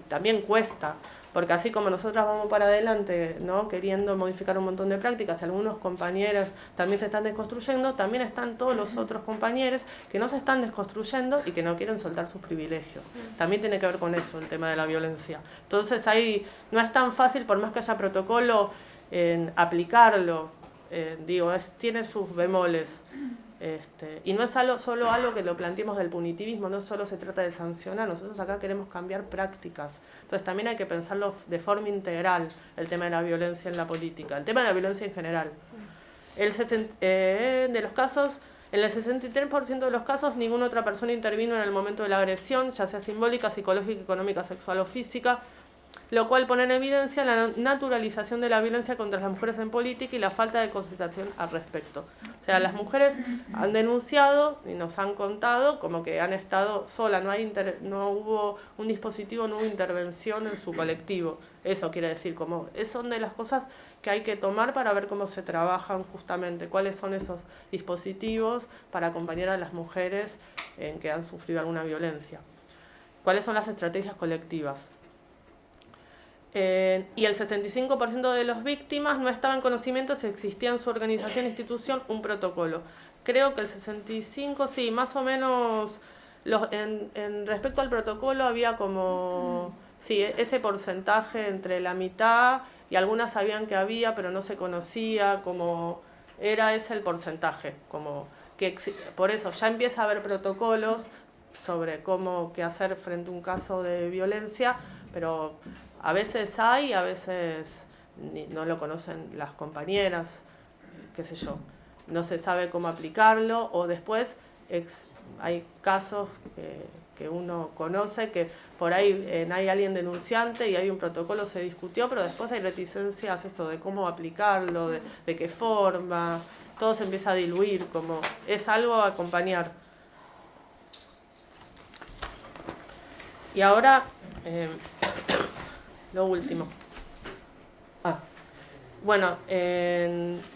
también cuesta, porque así como nosotras vamos para adelante, ¿no?, queriendo modificar un montón de prácticas, algunos compañeros también se están desconstruyendo, también están todos los otros compañeros que no se están desconstruyendo y que no quieren soltar sus privilegios. También tiene que ver con eso, el tema de la violencia. Entonces ahí no es tan fácil, por más que haya protocolo, aplicarlo, tiene sus bemoles. Y no es solo algo que lo planteemos del punitivismo, no solo se trata de sancionar, nosotros acá queremos cambiar prácticas. Entonces también hay que pensarlo de forma integral, el tema de la violencia en la política, el tema de la violencia en general. En el 63% de los casos, ninguna otra persona intervino en el momento de la agresión, ya sea simbólica, psicológica, económica, sexual o física. lo cual pone en evidencia la naturalización de la violencia contra las mujeres en política y la falta de concentración al respecto. O sea, las mujeres han denunciado y nos han contado como que han estado solas, no hubo un dispositivo, no hubo intervención en su colectivo. Eso quiere decir, como son de las cosas que hay que tomar para ver cómo se trabajan justamente, cuáles son esos dispositivos para acompañar a las mujeres en que han sufrido alguna violencia. ¿Cuáles son las estrategias colectivas? Y el 65% de las víctimas no estaba en conocimiento si existía en su organización e institución un protocolo. Creo que el 65%, sí, más o menos, en respecto al protocolo había como, sí, ese porcentaje entre la mitad, y algunas sabían que había, pero no se conocía, como era ese el porcentaje, como que por eso ya empieza a haber protocolos sobre qué hacer frente a un caso de violencia, pero a veces hay, a veces no lo conocen las compañeras, qué sé yo, no se sabe cómo aplicarlo, o después hay casos que uno conoce que por ahí hay alguien denunciante y hay un protocolo, se discutió, pero después hay reticencias de cómo aplicarlo, de qué forma, todo se empieza a diluir, como es algo a acompañar. Y ahora, lo último. Bueno,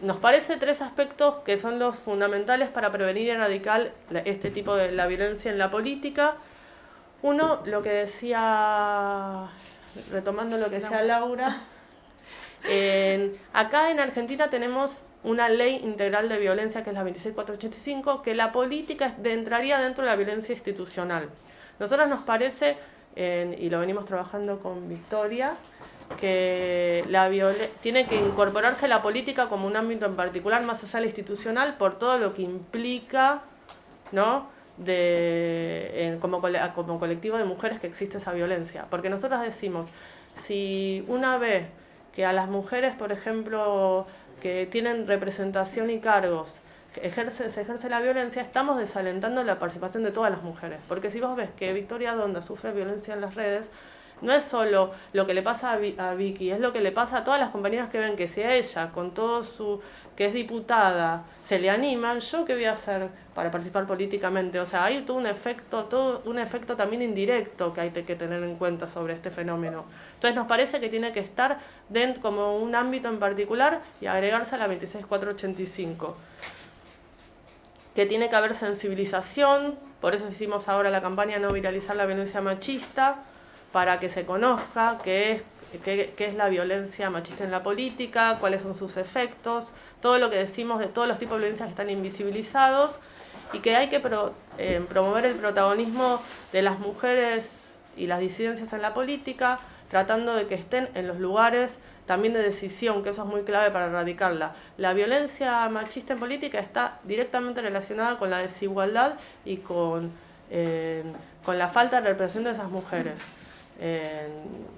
nos parece 3 aspectos que son los fundamentales para prevenir y erradicar este tipo de la violencia en la política. Uno, lo que decía, retomando lo que decía Laura, acá en Argentina tenemos una ley integral de violencia que es la 26485, que la política entraría dentro de la violencia institucional. Nosotros nos parece, y lo venimos trabajando con Victoria, que tiene que incorporarse la política como un ámbito en particular, más allá de la institucional, por todo lo que implica, ¿no?, como colectivo de mujeres que existe esa violencia. Porque nosotros decimos, si una vez que a las mujeres, por ejemplo, que tienen representación y cargos, se ejerce la violencia, estamos desalentando la participación de todas las mujeres. Porque si vos ves que Victoria Donda sufre violencia en las redes, no es solo lo que le pasa a Vicky, es lo que le pasa a todas las compañeras que ven que si a ella, con todo que es diputada, se le animan, ¿yo qué voy a hacer para participar políticamente? O sea, hay todo un efecto también indirecto que hay que tener en cuenta sobre este fenómeno. Entonces nos parece que tiene que estar dentro como un ámbito en particular y agregarse a la 26485. Que tiene que haber sensibilización, por eso hicimos ahora la campaña No Viralizar la Violencia Machista, para que se conozca qué es la violencia machista en la política, cuáles son sus efectos, todo lo que decimos de todos los tipos de violencias que están invisibilizados, y que hay que promover el protagonismo de las mujeres y las disidencias en la política, tratando de que estén en los lugares también de decisión, que eso es muy clave para erradicarla. La violencia machista en política está directamente relacionada con la desigualdad y con la falta de representación de esas mujeres.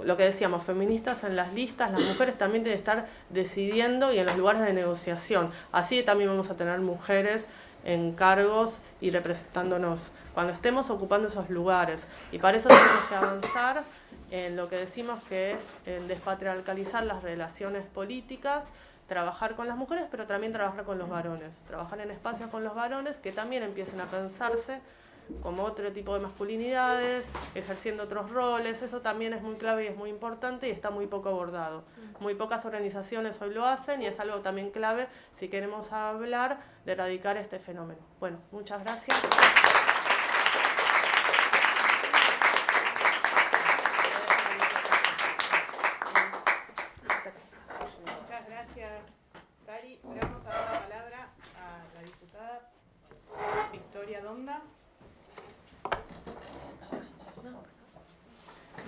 Lo que decíamos, feministas en las listas, las mujeres también deben estar decidiendo y en los lugares de negociación. Así también vamos a tener mujeres en cargos y representándonos cuando estemos ocupando esos lugares. Y para eso tenemos que avanzar en lo que decimos que es en despatriarcalizar las relaciones políticas, trabajar con las mujeres, pero también trabajar con los varones. Trabajar en espacios con los varones que también empiecen a pensarse como otro tipo de masculinidades, ejerciendo otros roles. Eso también es muy clave y es muy importante y está muy poco abordado. Muy pocas organizaciones hoy lo hacen y es algo también clave si queremos hablar de erradicar este fenómeno. Bueno, muchas gracias. Muchas gracias, Cari. Le vamos a dar la palabra a la diputada Victoria Donda.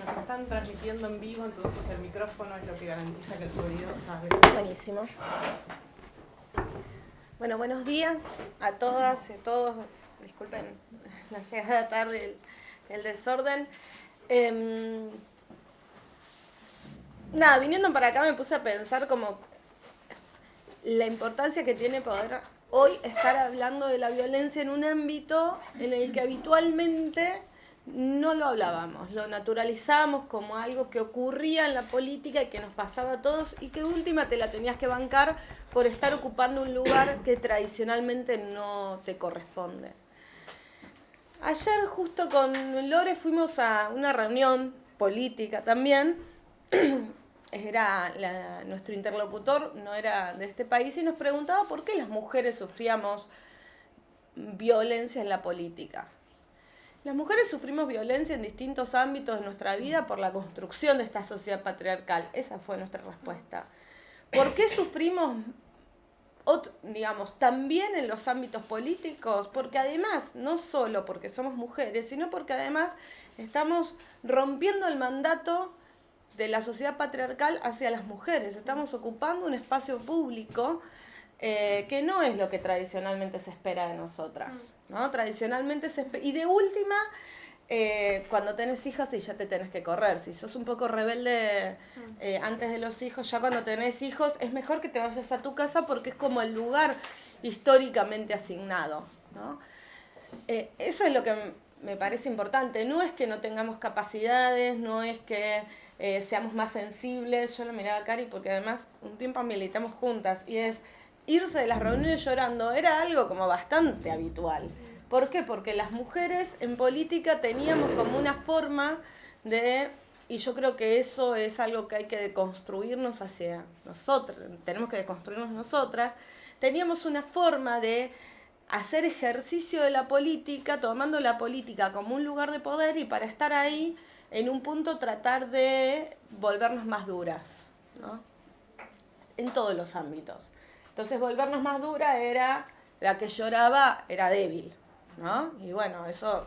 Nos están transmitiendo en vivo, entonces el micrófono es lo que garantiza que el sonido salga. Buenísimo. Bueno, buenos días a todas y a todos. Disculpen la llegada tarde, el desorden. Nada, viniendo para acá me puse a pensar como la importancia que tiene poder hoy estar hablando de la violencia en un ámbito en el que habitualmente no lo hablábamos, lo naturalizábamos como algo que ocurría en la política y que nos pasaba a todos y que de última te la tenías que bancar por estar ocupando un lugar que tradicionalmente no te corresponde. Ayer justo con Lore fuimos a una reunión política también, nuestro interlocutor no era de este país y nos preguntaba por qué las mujeres sufríamos violencia en la política. Las mujeres sufrimos violencia en distintos ámbitos de nuestra vida por la construcción de esta sociedad patriarcal. Esa fue nuestra respuesta. ¿Por qué sufrimos, digamos, también en los ámbitos políticos? Porque además, no solo porque somos mujeres, sino porque además estamos rompiendo el mandato de la sociedad patriarcal hacia las mujeres. Estamos ocupando un espacio público que no es lo que tradicionalmente se espera de nosotras, ¿no? Tradicionalmente y de última, cuando tenés hijas y ya te tenés que correr. Si sos un poco rebelde antes de los hijos, ya cuando tenés hijos es mejor que te vayas a tu casa porque es como el lugar históricamente asignado, ¿no? Eso es lo que me parece importante. No es que no tengamos capacidades, no es que seamos más sensibles. Yo lo miraba a Cari porque además un tiempo militamos juntas y irse de las reuniones llorando era algo como bastante habitual. ¿Por qué? Porque las mujeres en política teníamos como una forma y yo creo que eso es algo que hay que deconstruirnos hacia nosotras, tenemos que deconstruirnos nosotras, teníamos una forma de hacer ejercicio de la política, tomando la política como un lugar de poder y para estar ahí, en un punto tratar de volvernos más duras, ¿no? En todos los ámbitos. Entonces volvernos más dura era, la que lloraba era débil, ¿no? Y bueno, eso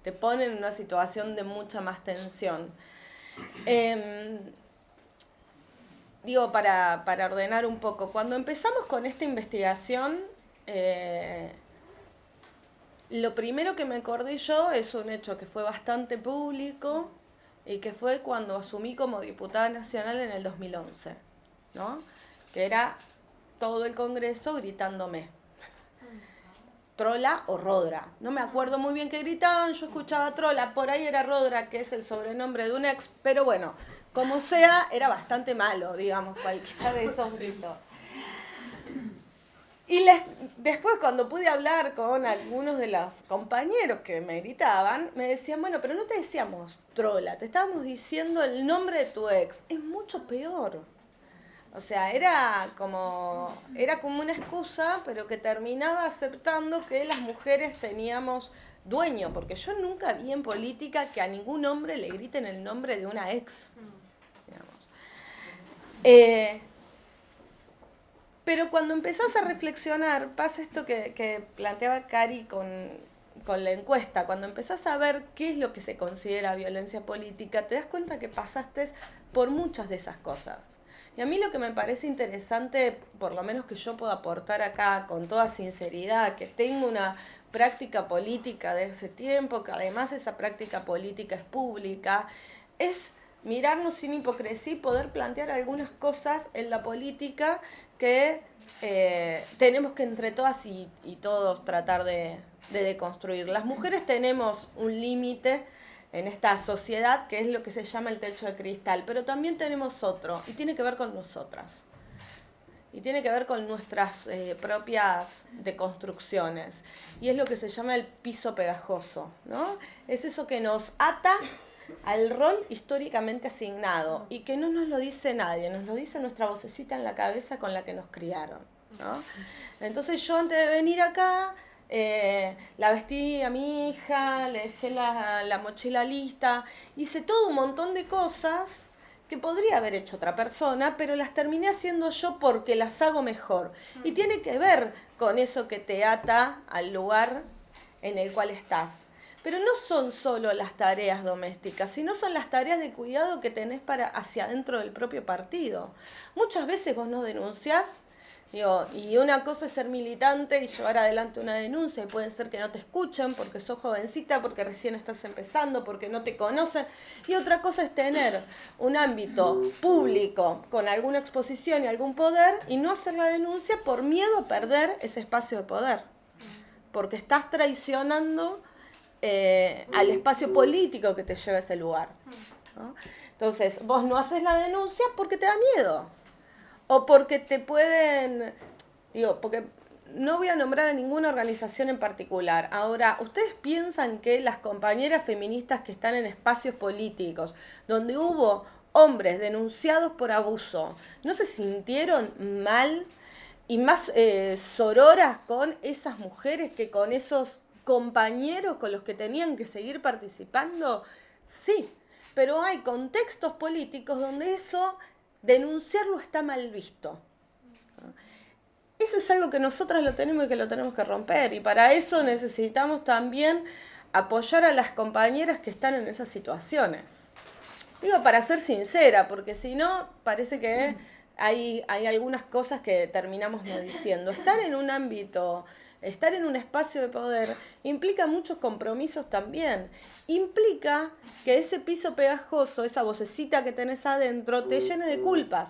te pone en una situación de mucha más tensión. Digo, para ordenar un poco, cuando empezamos con esta investigación, lo primero que me acordé yo es un hecho que fue bastante público y que fue cuando asumí como diputada nacional en el 2011, ¿no? Que era todo el Congreso gritándome, trola o rodra. No me acuerdo muy bien qué gritaban, yo escuchaba trola, por ahí era rodra, que es el sobrenombre de un ex, pero bueno, como sea, era bastante malo, digamos, cualquiera de esos gritos. Y después cuando pude hablar con algunos de los compañeros que me gritaban, me decían, bueno, pero no te decíamos trola, te estábamos diciendo el nombre de tu ex. Es mucho peor. O sea, era como una excusa, pero que terminaba aceptando que las mujeres teníamos dueño, porque yo nunca vi en política que a ningún hombre le griten el nombre de una ex. Digamos. Pero cuando empezás a reflexionar, pasa esto que planteaba Cari con la encuesta, cuando empezás a ver qué es lo que se considera violencia política, te das cuenta que pasaste por muchas de esas cosas. Y a mí lo que me parece interesante, por lo menos que yo puedo aportar acá con toda sinceridad, que tengo una práctica política de ese tiempo, que además esa práctica política es pública, es mirarnos sin hipocresía y poder plantear algunas cosas en la política que tenemos que entre todas y todos tratar de deconstruir. Las mujeres tenemos un límite en esta sociedad que es lo que se llama el techo de cristal, pero también tenemos otro y tiene que ver con nosotras y tiene que ver con nuestras propias deconstrucciones y es lo que se llama el piso pegajoso, ¿no? Es eso que nos ata al rol históricamente asignado y que no nos lo dice nadie, nos lo dice nuestra vocecita en la cabeza con la que nos criaron, ¿no? Entonces yo antes de venir acá la vestí a mi hija, le dejé la mochila lista, hice todo un montón de cosas que podría haber hecho otra persona, pero las terminé haciendo yo porque las hago mejor. Y tiene que ver con eso que te ata al lugar en el cual estás. Pero no son solo las tareas domésticas, sino son las tareas de cuidado que tenés hacia adentro del propio partido. Muchas veces vos no denunciás, y una cosa es ser militante y llevar adelante una denuncia, y puede ser que no te escuchen porque sos jovencita, porque recién estás empezando, porque no te conocen, y otra cosa es tener un ámbito público con alguna exposición y algún poder y no hacer la denuncia por miedo a perder ese espacio de poder, porque estás traicionando al espacio político que te lleva a ese lugar, ¿no? Entonces, vos no haces la denuncia porque te da miedo. O porque te pueden... porque no voy a nombrar a ninguna organización en particular. Ahora, ¿ustedes piensan que las compañeras feministas que están en espacios políticos, donde hubo hombres denunciados por abuso, no se sintieron mal y más sororas con esas mujeres que con esos compañeros con los que tenían que seguir participando? Sí, pero hay contextos políticos donde eso, denunciarlo está mal visto. Eso es algo que nosotras lo tenemos y que lo tenemos que romper. Y para eso necesitamos también apoyar a las compañeras que están en esas situaciones. Digo, para ser sincera, porque si no, parece que hay algunas cosas que terminamos no diciendo. Estar en un ámbito, estar en un espacio de poder, implica muchos compromisos también. Implica que ese piso pegajoso, esa vocecita que tenés adentro, te llene de culpas.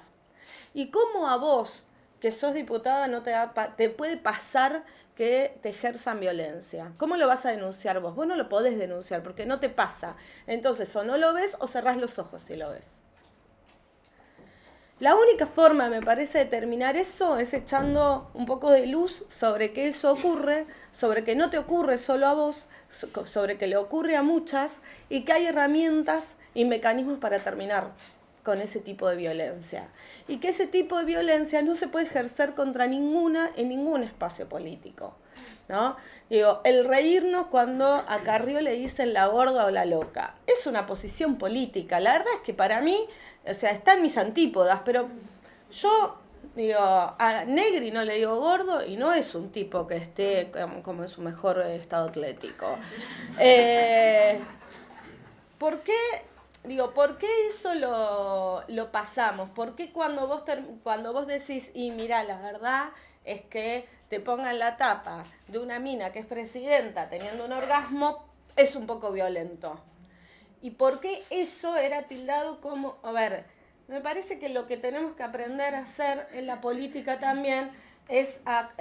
Y cómo a vos, que sos diputada, no te puede pasar que te ejerzan violencia. ¿Cómo lo vas a denunciar vos? Vos no lo podés denunciar porque no te pasa. Entonces, o no lo ves o cerrás los ojos si lo ves. La única forma, me parece, de terminar eso es echando un poco de luz sobre que eso ocurre, sobre que no te ocurre solo a vos, sobre que le ocurre a muchas y que hay herramientas y mecanismos para terminar con ese tipo de violencia. Y que ese tipo de violencia no se puede ejercer contra ninguna en ningún espacio político, ¿no? Digo, el reírnos cuando a Carrió le dicen la gorda o la loca es una posición política. La verdad es que para mí, o sea, está en mis antípodas, pero yo digo, a Negri no le digo gordo y no es un tipo que esté como en su mejor estado atlético. ¿Por qué? Digo, ¿por qué eso lo pasamos? ¿Por qué cuando vos decís, y mirá, la verdad es que te pongan la tapa de una mina que es presidenta teniendo un orgasmo, es un poco violento? ¿Y por qué eso era tildado como, a ver, me parece que lo que tenemos que aprender a hacer en la política también es a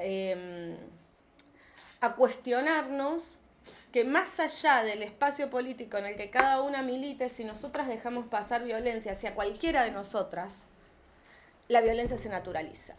cuestionarnos que más allá del espacio político en el que cada una milite, si nosotras dejamos pasar violencia hacia cualquiera de nosotras, la violencia se naturaliza.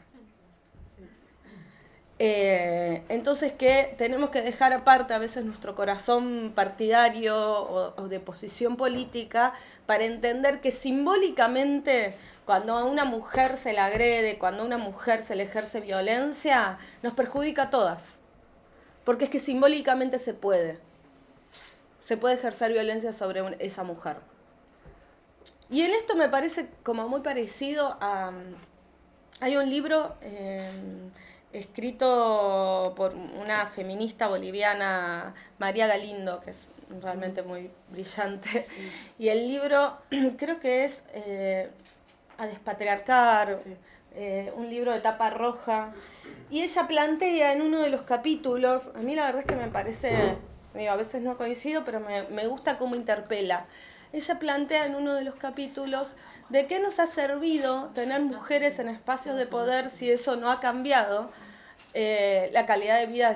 Entonces que tenemos que dejar aparte a veces nuestro corazón partidario o de posición política para entender que simbólicamente cuando a una mujer se la agrede, cuando a una mujer se le ejerce violencia, nos perjudica a todas. Porque es que simbólicamente se puede ejercer violencia sobre esa mujer. Y en esto me parece como muy parecido a... Hay un libro escrito por una feminista boliviana, María Galindo, que es realmente muy brillante. Y el libro creo que es A despatriarcar, un libro de tapa roja. Y ella plantea en uno de los capítulos, a mí la verdad es que me parece, a veces no coincido, pero me gusta cómo interpela. Ella plantea en uno de los capítulos de qué nos ha servido tener mujeres en espacios de poder si eso no ha cambiado la calidad de vida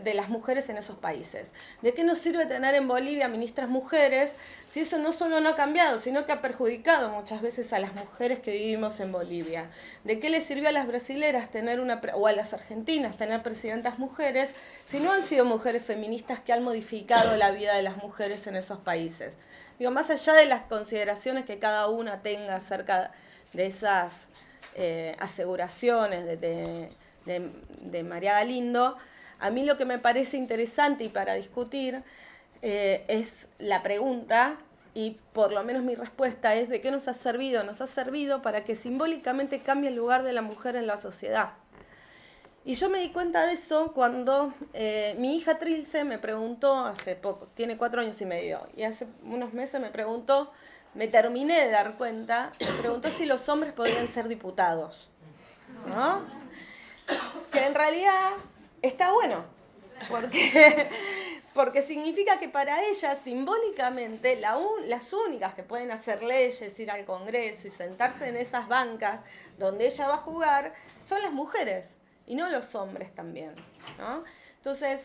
de las mujeres en esos países. ¿De qué nos sirve tener en Bolivia ministras mujeres si eso no solo no ha cambiado, sino que ha perjudicado muchas veces a las mujeres que vivimos en Bolivia? ¿De qué les sirvió a las brasileras o a las argentinas tener presidentas mujeres si no han sido mujeres feministas que han modificado la vida de las mujeres en esos países? Digo, más allá de las consideraciones que cada una tenga acerca de esas aseguraciones de María Galindo, a mí lo que me parece interesante y para discutir es la pregunta, y por lo menos mi respuesta es ¿de qué nos ha servido? Nos ha servido para que simbólicamente cambie el lugar de la mujer en la sociedad. Y yo me di cuenta de eso cuando mi hija Trilce me preguntó hace poco, tiene 4 años y medio, y hace unos meses me terminé de dar cuenta, me preguntó si los hombres podían ser diputados, ¿no? Que en realidad está bueno, porque significa que para ella simbólicamente las únicas que pueden hacer leyes, ir al Congreso y sentarse en esas bancas donde ella va a jugar son las mujeres y no los hombres también, ¿no? Entonces,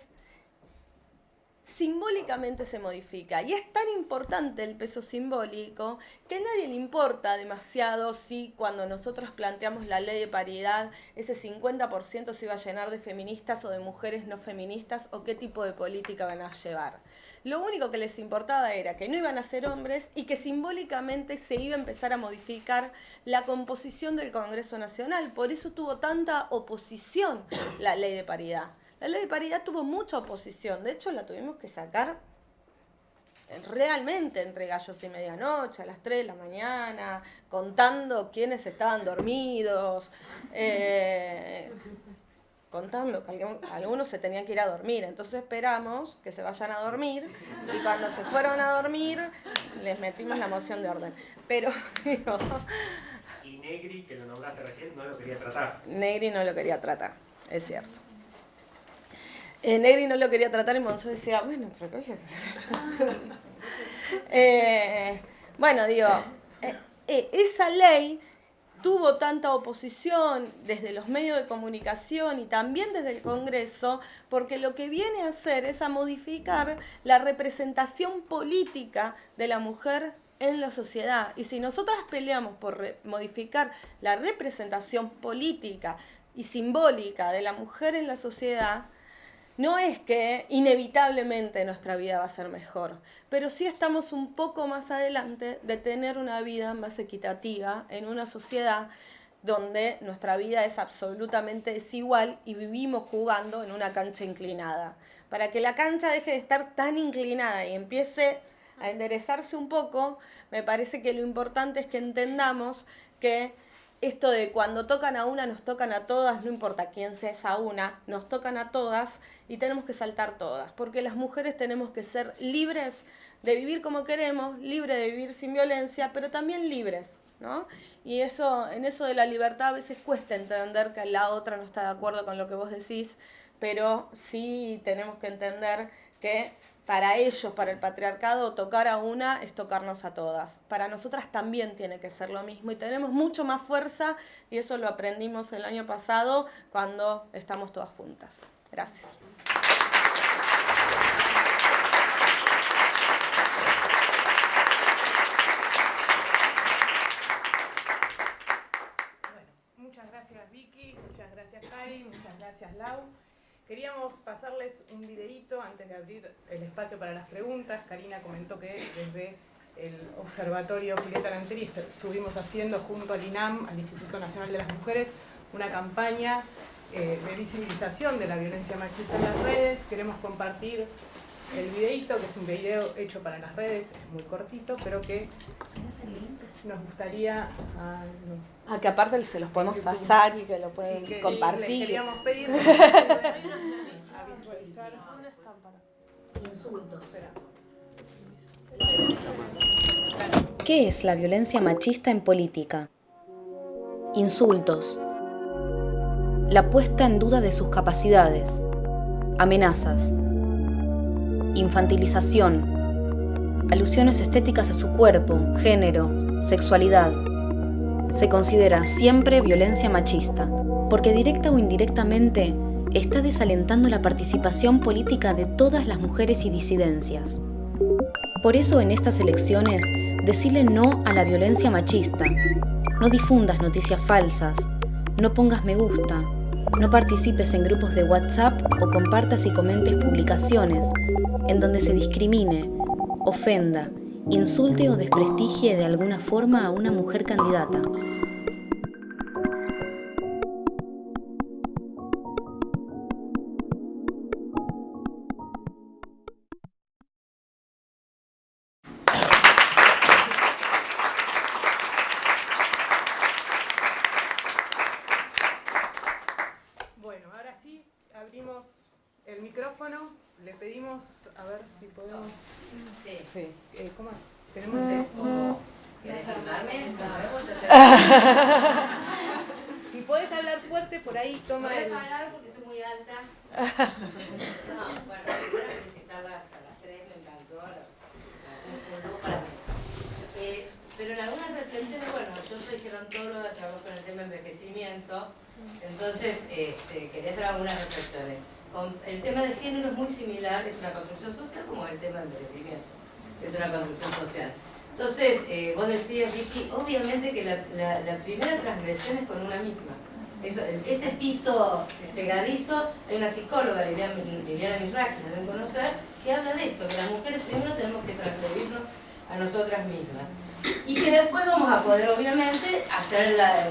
simbólicamente se modifica. Y es tan importante el peso simbólico que a nadie le importa demasiado si cuando nosotros planteamos la ley de paridad ese 50% se iba a llenar de feministas o de mujeres no feministas o qué tipo de política van a llevar. Lo único que les importaba era que no iban a ser hombres y que simbólicamente se iba a empezar a modificar la composición del Congreso Nacional. Por eso tuvo tanta oposición la ley de paridad. La ley de paridad tuvo mucha oposición, de hecho la tuvimos que sacar realmente entre gallos y medianoche, a las 3 de la mañana, contando quiénes estaban dormidos, contando que algunos se tenían que ir a dormir, entonces esperamos que se vayan a dormir y cuando se fueron a dormir les metimos la moción de orden. Pero digo, y Negri, que lo nombraste recién, no lo quería tratar. Negri no lo quería tratar, es cierto. Negri no lo quería tratar y Monzó decía, bueno, pero bueno, digo, esa ley tuvo tanta oposición desde los medios de comunicación y también desde el Congreso, porque lo que viene a hacer es a modificar la representación política de la mujer en la sociedad. Y si nosotras peleamos por modificar la representación política y simbólica de la mujer en la sociedad, no es que inevitablemente nuestra vida va a ser mejor, pero sí estamos un poco más adelante de tener una vida más equitativa en una sociedad donde nuestra vida es absolutamente desigual y vivimos jugando en una cancha inclinada. Para que la cancha deje de estar tan inclinada y empiece a enderezarse un poco, me parece que lo importante es que entendamos que esto de cuando tocan a una, nos tocan a todas, no importa quién sea esa una, nos tocan a todas y tenemos que saltar todas, porque las mujeres tenemos que ser libres de vivir como queremos, libres de vivir sin violencia, pero también libres, ¿no? Y eso, en eso de la libertad a veces cuesta entender que la otra no está de acuerdo con lo que vos decís, pero sí tenemos que entender que para ellos, para el patriarcado, tocar a una es tocarnos a todas. Para nosotras también tiene que ser lo mismo y tenemos mucho más fuerza y eso lo aprendimos el año pasado cuando estamos todas juntas. Gracias. Bueno, muchas gracias Vicky, muchas gracias Cari, muchas gracias Lau. Queríamos pasarles un videíto antes de abrir el espacio para las preguntas. Karina comentó que desde el Observatorio Julieta Lanteri estuvimos haciendo junto al INAM, al Instituto Nacional de las Mujeres, una campaña de visibilización de la violencia machista en las redes. Queremos compartir el videíto, que es un video hecho para las redes, es muy cortito, pero que nos gustaría... Que aparte se los podemos pasar y que lo pueden compartir. Le queríamos pedir a visualizar. Insultos. ¿Qué es la violencia machista en política? Insultos. La puesta en duda de sus capacidades. Amenazas. Infantilización. Alusiones estéticas a su cuerpo, género, sexualidad. Se considera siempre violencia machista, porque directa o indirectamente está desalentando la participación política de todas las mujeres y disidencias. Por eso en estas elecciones, decile no a la violencia machista. No difundas noticias falsas, no pongas me gusta, no participes en grupos de WhatsApp o compartas y comentes publicaciones en donde se discrimine, ofenda, insulte o desprestigie de alguna forma a una mujer candidata. Bueno, ahora sí, abrimos el micrófono. Le pedimos, a ver si podemos... Sí. ¿Cómo? Tenemos... ¿Quieres saludarme? Si podés hablar fuerte, por ahí toma No voy el... a hablar porque soy muy alta. No, bueno, primero felicitarlas a las tres, me encantó. Un lujo para mí. Pero en algunas reflexiones, bueno, yo soy gerontóloga, trabajo en el tema de envejecimiento, entonces quería hacer algunas reflexiones. el tema de género es muy similar, es una construcción social como el tema del envejecimiento, es una construcción social. Entonces, vos decías, Vicky, obviamente que la primera transgresión es con una misma. Ese piso pegadizo, hay una psicóloga, Liliana Misraki, la deben conocer, que habla de esto, que las mujeres primero tenemos que transgredirnos a nosotras mismas. Y que después vamos a poder, obviamente, hacer la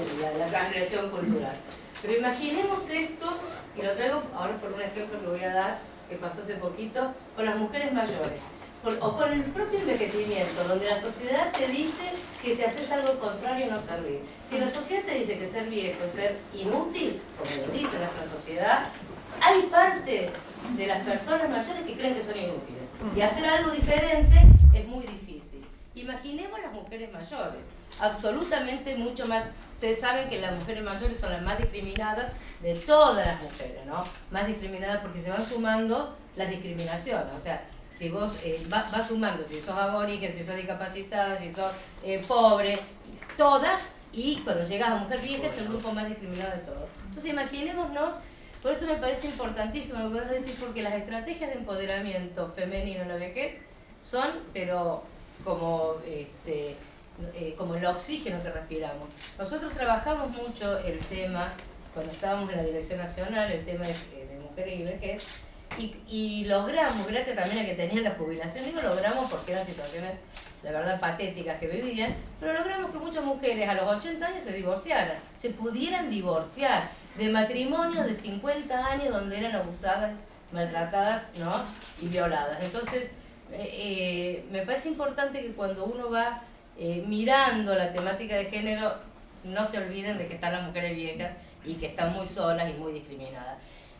transgresión cultural. Pero imaginemos esto, y lo traigo ahora por un ejemplo que voy a dar, que pasó hace poquito, con las mujeres mayores. O con el propio envejecimiento, donde la sociedad te dice que si haces algo contrario no servís. Si la sociedad te dice que ser viejo es ser inútil, como lo dice nuestra sociedad, hay parte de las personas mayores que creen que son inútiles. Y hacer algo diferente es muy difícil. Imaginemos las mujeres mayores, absolutamente mucho más. Ustedes saben que las mujeres mayores son las más discriminadas de todas las mujeres, ¿no? Más discriminadas porque se van sumando las discriminaciones. O sea, si vos vas sumando, si sos aborigen, si sos discapacitada, si sos pobre, todas, y cuando llegas a mujer vieja es el grupo más discriminado de todos. Entonces imaginémonos, por eso me parece importantísimo lo que vas a decir, porque las estrategias de empoderamiento femenino en la vejez son, pero como el oxígeno que respiramos. Nosotros trabajamos mucho el tema, cuando estábamos en la Dirección Nacional, el tema de mujeres y vejez, y logramos, gracias también a que tenían la jubilación, logramos porque eran situaciones de verdad patéticas que vivían, pero logramos que muchas mujeres a los 80 años se divorciaran, se pudieran divorciar de matrimonios de 50 años donde eran abusadas, maltratadas, ¿no? Y violadas. Entonces, me parece importante que cuando uno va mirando la temática de género, no se olviden de que están las mujeres viejas y que están muy solas y muy discriminadas.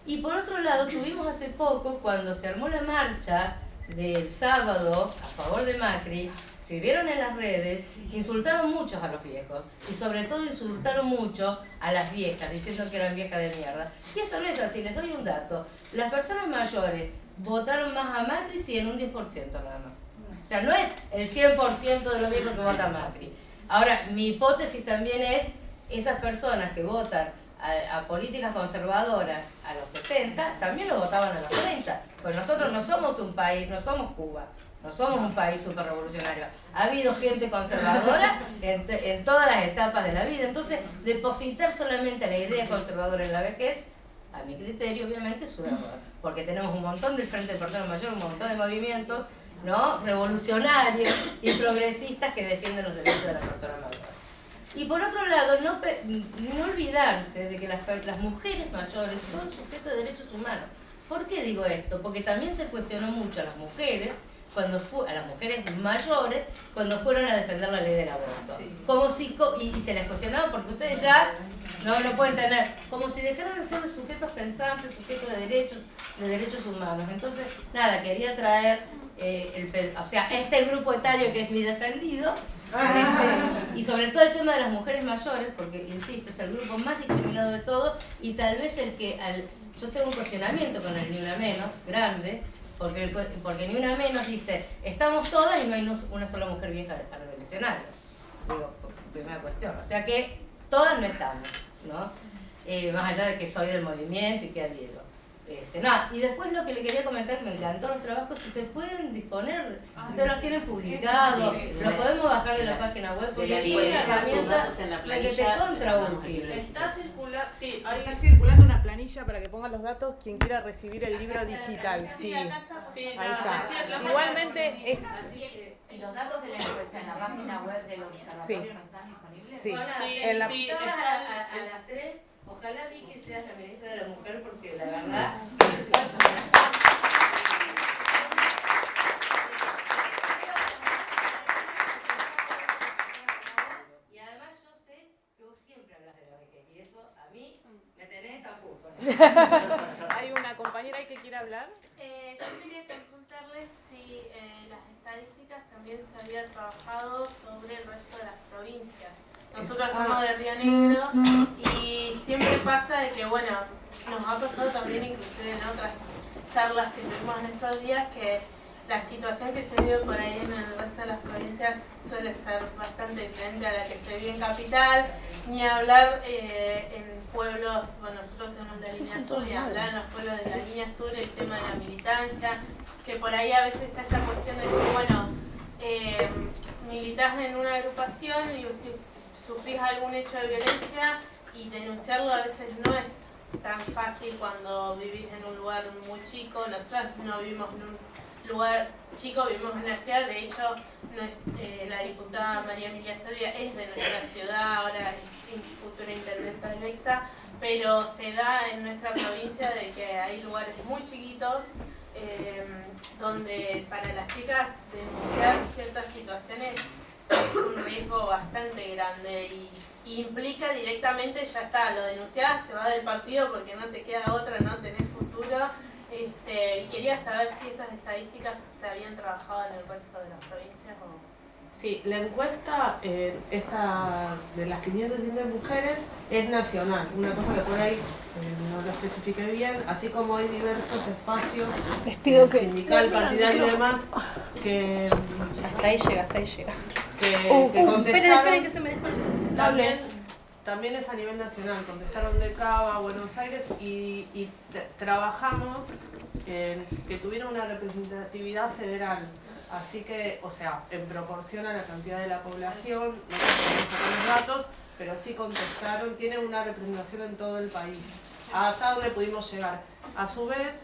Y por otro lado, tuvimos hace poco, cuando se armó la marcha del sábado a favor de Macri, si vieron en las redes, insultaron muchos a los viejos y sobre todo insultaron mucho a las viejas, diciendo que eran viejas de mierda. Y eso no es así, les doy un dato. Las personas mayores votaron más a Macri si en un 10% nada más. O sea, no es el 100% de los viejos que votan Macri. Ahora, mi hipótesis también es esas personas que votan a políticas conservadoras a los 70, también lo votaban a los 30. Pues nosotros no somos un país, no somos Cuba, no somos un país súper revolucionario. Ha habido gente conservadora en todas las etapas de la vida. Entonces, depositar solamente la idea conservadora en la vejez, a mi criterio, obviamente, es un error. Porque tenemos un montón del Frente de Personas Mayores, un montón de movimientos, ¿no?, revolucionarios y progresistas que defienden los derechos de las personas mayores. Y por otro lado, no olvidarse de que las mujeres mayores son sujetos de derechos humanos. ¿Por qué digo esto? Porque también se cuestionó mucho a las mujeres, a las mujeres mayores, cuando fueron a defender la ley del aborto. Sí. Como si, y se les cuestionaba porque ustedes ya no pueden tener, como si dejaran de ser sujetos pensantes, sujetos de derechos humanos. Entonces, nada, quería traer este grupo etario que es mi defendido, y sobre todo el tema de las mujeres mayores, porque, insisto, es el grupo más discriminado de todos y tal vez el que, yo tengo un cuestionamiento con el Ni Una Menos, grande, porque Ni Una Menos dice, estamos todas y no hay una sola mujer vieja al escenario. Digo, primera cuestión, o sea que todas no estamos, ¿no? Más allá de que soy del movimiento y que adhiero. Y después lo que le quería comentar, me encantó los trabajos, si se pueden disponer, si ustedes los tienen publicados, los podemos bajar de la página web, porque es una herramienta la que te contraútil. Está circulando una planilla para que pongan los datos quien quiera recibir el libro digital. Sí, ahí está. Igualmente, ¿y los datos de la encuesta en la página web del observatorio no están disponibles? Sí. A las 3. Ojalá Vicky sea la ministra de la Mujer, porque la verdad... Y además yo sé que vos siempre hablas de la vejez, y eso a mí me tenés a poco. ¿Hay una compañera ahí que quiere hablar? Yo quería consultarles si las estadísticas también se habían trabajado sobre el resto de las provincias. Nosotros somos de Río Negro y siempre pasa de que, bueno, nos ha pasado también inclusive en otras charlas que tuvimos en estos días que la situación que se vive por ahí en el resto de las provincias suele ser bastante diferente a la que se vive en Capital, ni hablar en pueblos, bueno, nosotros tenemos la línea sur y hablar en los pueblos de la línea sur el tema de la militancia, que por ahí a veces está esta cuestión de decir, bueno, militás en una agrupación y si sufrís algún hecho de violencia y denunciarlo a veces no es tan fácil cuando vivís en un lugar muy chico. Nosotros no vivimos en un lugar chico, vivimos en la ciudad. De hecho, la diputada María Emilia Soria es de nuestra ciudad, ahora es futura intendenta electa, pero se da en nuestra provincia de que hay lugares muy chiquitos donde para las chicas denunciar ciertas situaciones es un riesgo bastante grande y implica directamente, ya está, lo denunciás, te vas del partido porque no te queda otra, no tenés futuro. Y quería saber si esas estadísticas se habían trabajado en el resto de las provincias o... Sí, la encuesta esta de las 510 mujeres es nacional, una cosa que por ahí no lo especifiqué bien, así como hay diversos espacios sindical, partidario y demás que hasta ahí llega. Que contestaron. Esperen que se me desconectó. También es a nivel nacional, contestaron de Cava, Buenos Aires y trabajamos en que tuviera una representatividad federal. Así que, o sea, en proporción a la cantidad de la población, no tenemos los datos, pero sí contestaron, tienen una representación en todo el país, hasta donde pudimos llegar. A su vez,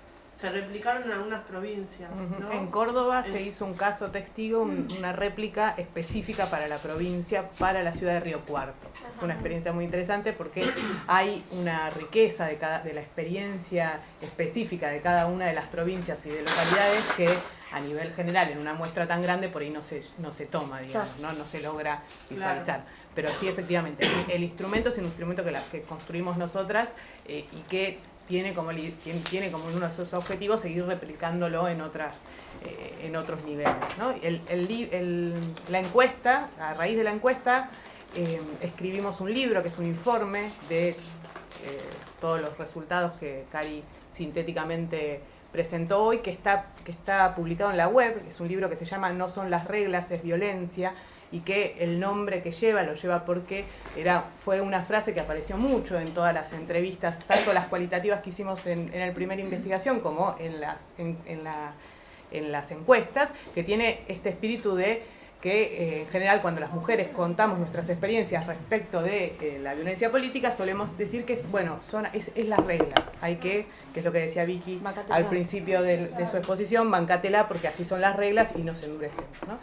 se replicaron en algunas provincias, ¿no? En Córdoba se hizo un caso testigo, una réplica específica para la provincia, para la ciudad de Río Cuarto. Fue una experiencia muy interesante porque hay una riqueza de la experiencia específica de cada una de las provincias y de localidades que a nivel general, en una muestra tan grande, por ahí no se toma, digamos, no se logra visualizar. Claro. Pero sí, efectivamente, el instrumento es un instrumento que construimos nosotras y que tiene como uno de sus objetivos seguir replicándolo en otros niveles, ¿no? La encuesta, a raíz de la encuesta, escribimos un libro que es un informe de todos los resultados que Cari sintéticamente presentó hoy, que está publicado en la web. Es un libro que se llama No son las reglas, es violencia, y que el nombre que lo lleva porque fue una frase que apareció mucho en todas las entrevistas, tanto las cualitativas que hicimos en la primera investigación como en las encuestas, que tiene este espíritu de que en general cuando las mujeres contamos nuestras experiencias respecto de la violencia política solemos decir que es las reglas, que es lo que decía Vicky al principio de su exposición, bancátela porque así son las reglas y nos endurecemos, ¿no?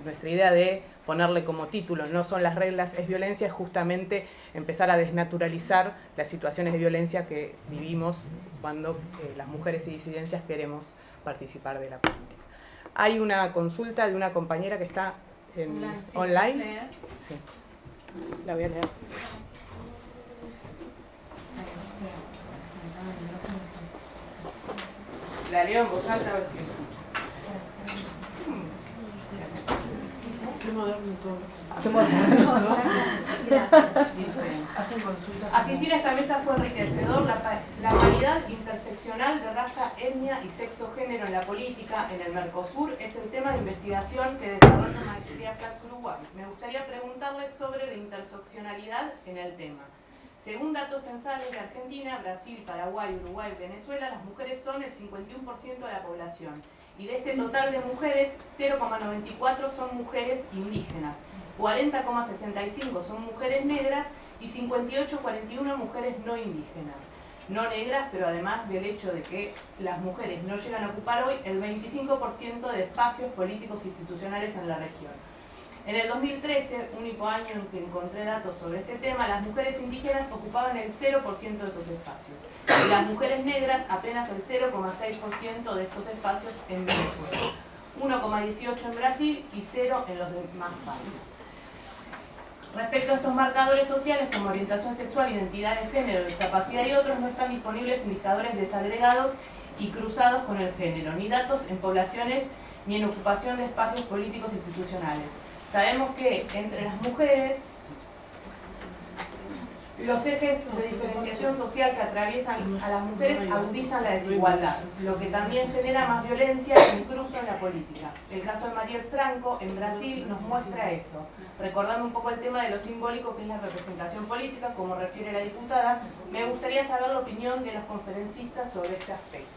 Nuestra idea de ponerle como título No son las reglas, es violencia, es justamente empezar a desnaturalizar las situaciones de violencia que vivimos cuando las mujeres y disidencias queremos participar de la política. Hay una consulta de una compañera que está online. Sí, la voy a leer. La leo en voz alta a ver si escucha. Qué moderno todo. Qué moderno, ¿no? Dice, hacen consultas. Asistir a esta mesa fue enriquecedor. La paridad interseccional de raza, etnia y sexo-género en la política en el Mercosur es el tema de investigación que desarrolla Maestría Flax Uruguay. Me gustaría preguntarles sobre la interseccionalidad en el tema. Según datos censales de Argentina, Brasil, Paraguay, Uruguay y Venezuela, las mujeres son el 51% de la población. Y de este total de mujeres, 0,94 son mujeres indígenas, 40,65 son mujeres negras y 58,41 mujeres no indígenas. No negras, pero además del hecho de que las mujeres no llegan a ocupar hoy el 25% de espacios políticos institucionales en la región. En el 2013, único año en que encontré datos sobre este tema, las mujeres indígenas ocupaban el 0% de esos espacios y las mujeres negras apenas el 0,6% de estos espacios en Venezuela, 1,18 en Brasil y 0 en los demás países. Respecto a estos marcadores sociales como orientación sexual, identidad de género, discapacidad y otros, no están disponibles indicadores desagregados y cruzados con el género, ni datos en poblaciones ni en ocupación de espacios políticos institucionales. Sabemos que entre las mujeres Los ejes de diferenciación social que atraviesan a las mujeres agudizan la desigualdad, lo que también genera más violencia incluso en la política. El caso de Marielle Franco en Brasil nos muestra eso, recordando un poco el tema de lo simbólico que es la representación política, como refiere la diputada. Me gustaría saber la opinión de los conferencistas sobre este aspecto.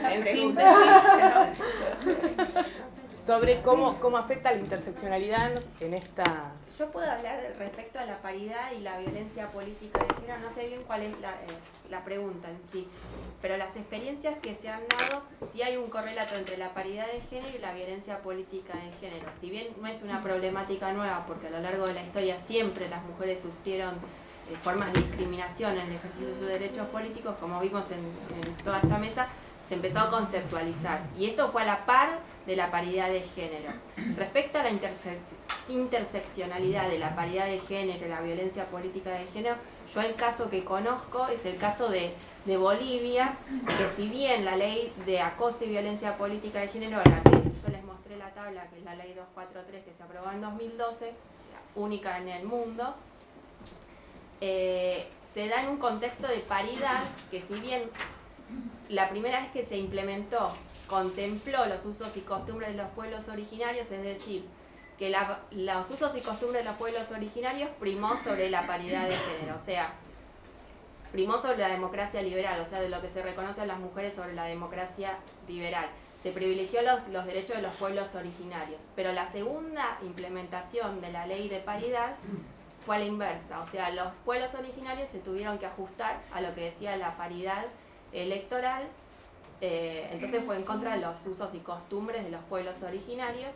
En síntesis, sobre cómo afecta la interseccionalidad en esta... Yo puedo hablar respecto a la paridad y la violencia política de género, no sé bien cuál es la pregunta en sí, pero las experiencias que se han dado, sí hay un correlato entre la paridad de género y la violencia política de género. Si bien no es una problemática nueva, porque a lo largo de la historia siempre las mujeres sufrieron formas de discriminación en el ejercicio de sus derechos políticos, como vimos en toda esta mesa, se empezó a conceptualizar. Y esto fue a la par de la paridad de género. Respecto a la interseccionalidad de la paridad de género y la violencia política de género, yo el caso que conozco es el caso de Bolivia, que si bien la ley de acoso y violencia política de género, a la que yo les mostré la tabla, que es la ley 243 que se aprobó en 2012, la única en el mundo, se da en un contexto de paridad que, si bien la primera vez que se implementó contempló los usos y costumbres de los pueblos originarios, es decir, que los usos y costumbres de los pueblos originarios primó sobre la paridad de género, o sea, primó sobre la democracia liberal, o sea, de lo que se reconoce a las mujeres sobre la democracia liberal. Se privilegió los derechos de los pueblos originarios, pero la segunda implementación de la ley de paridad fue a la inversa, o sea, los pueblos originarios se tuvieron que ajustar a lo que decía la paridad electoral, entonces fue en contra de los usos y costumbres de los pueblos originarios.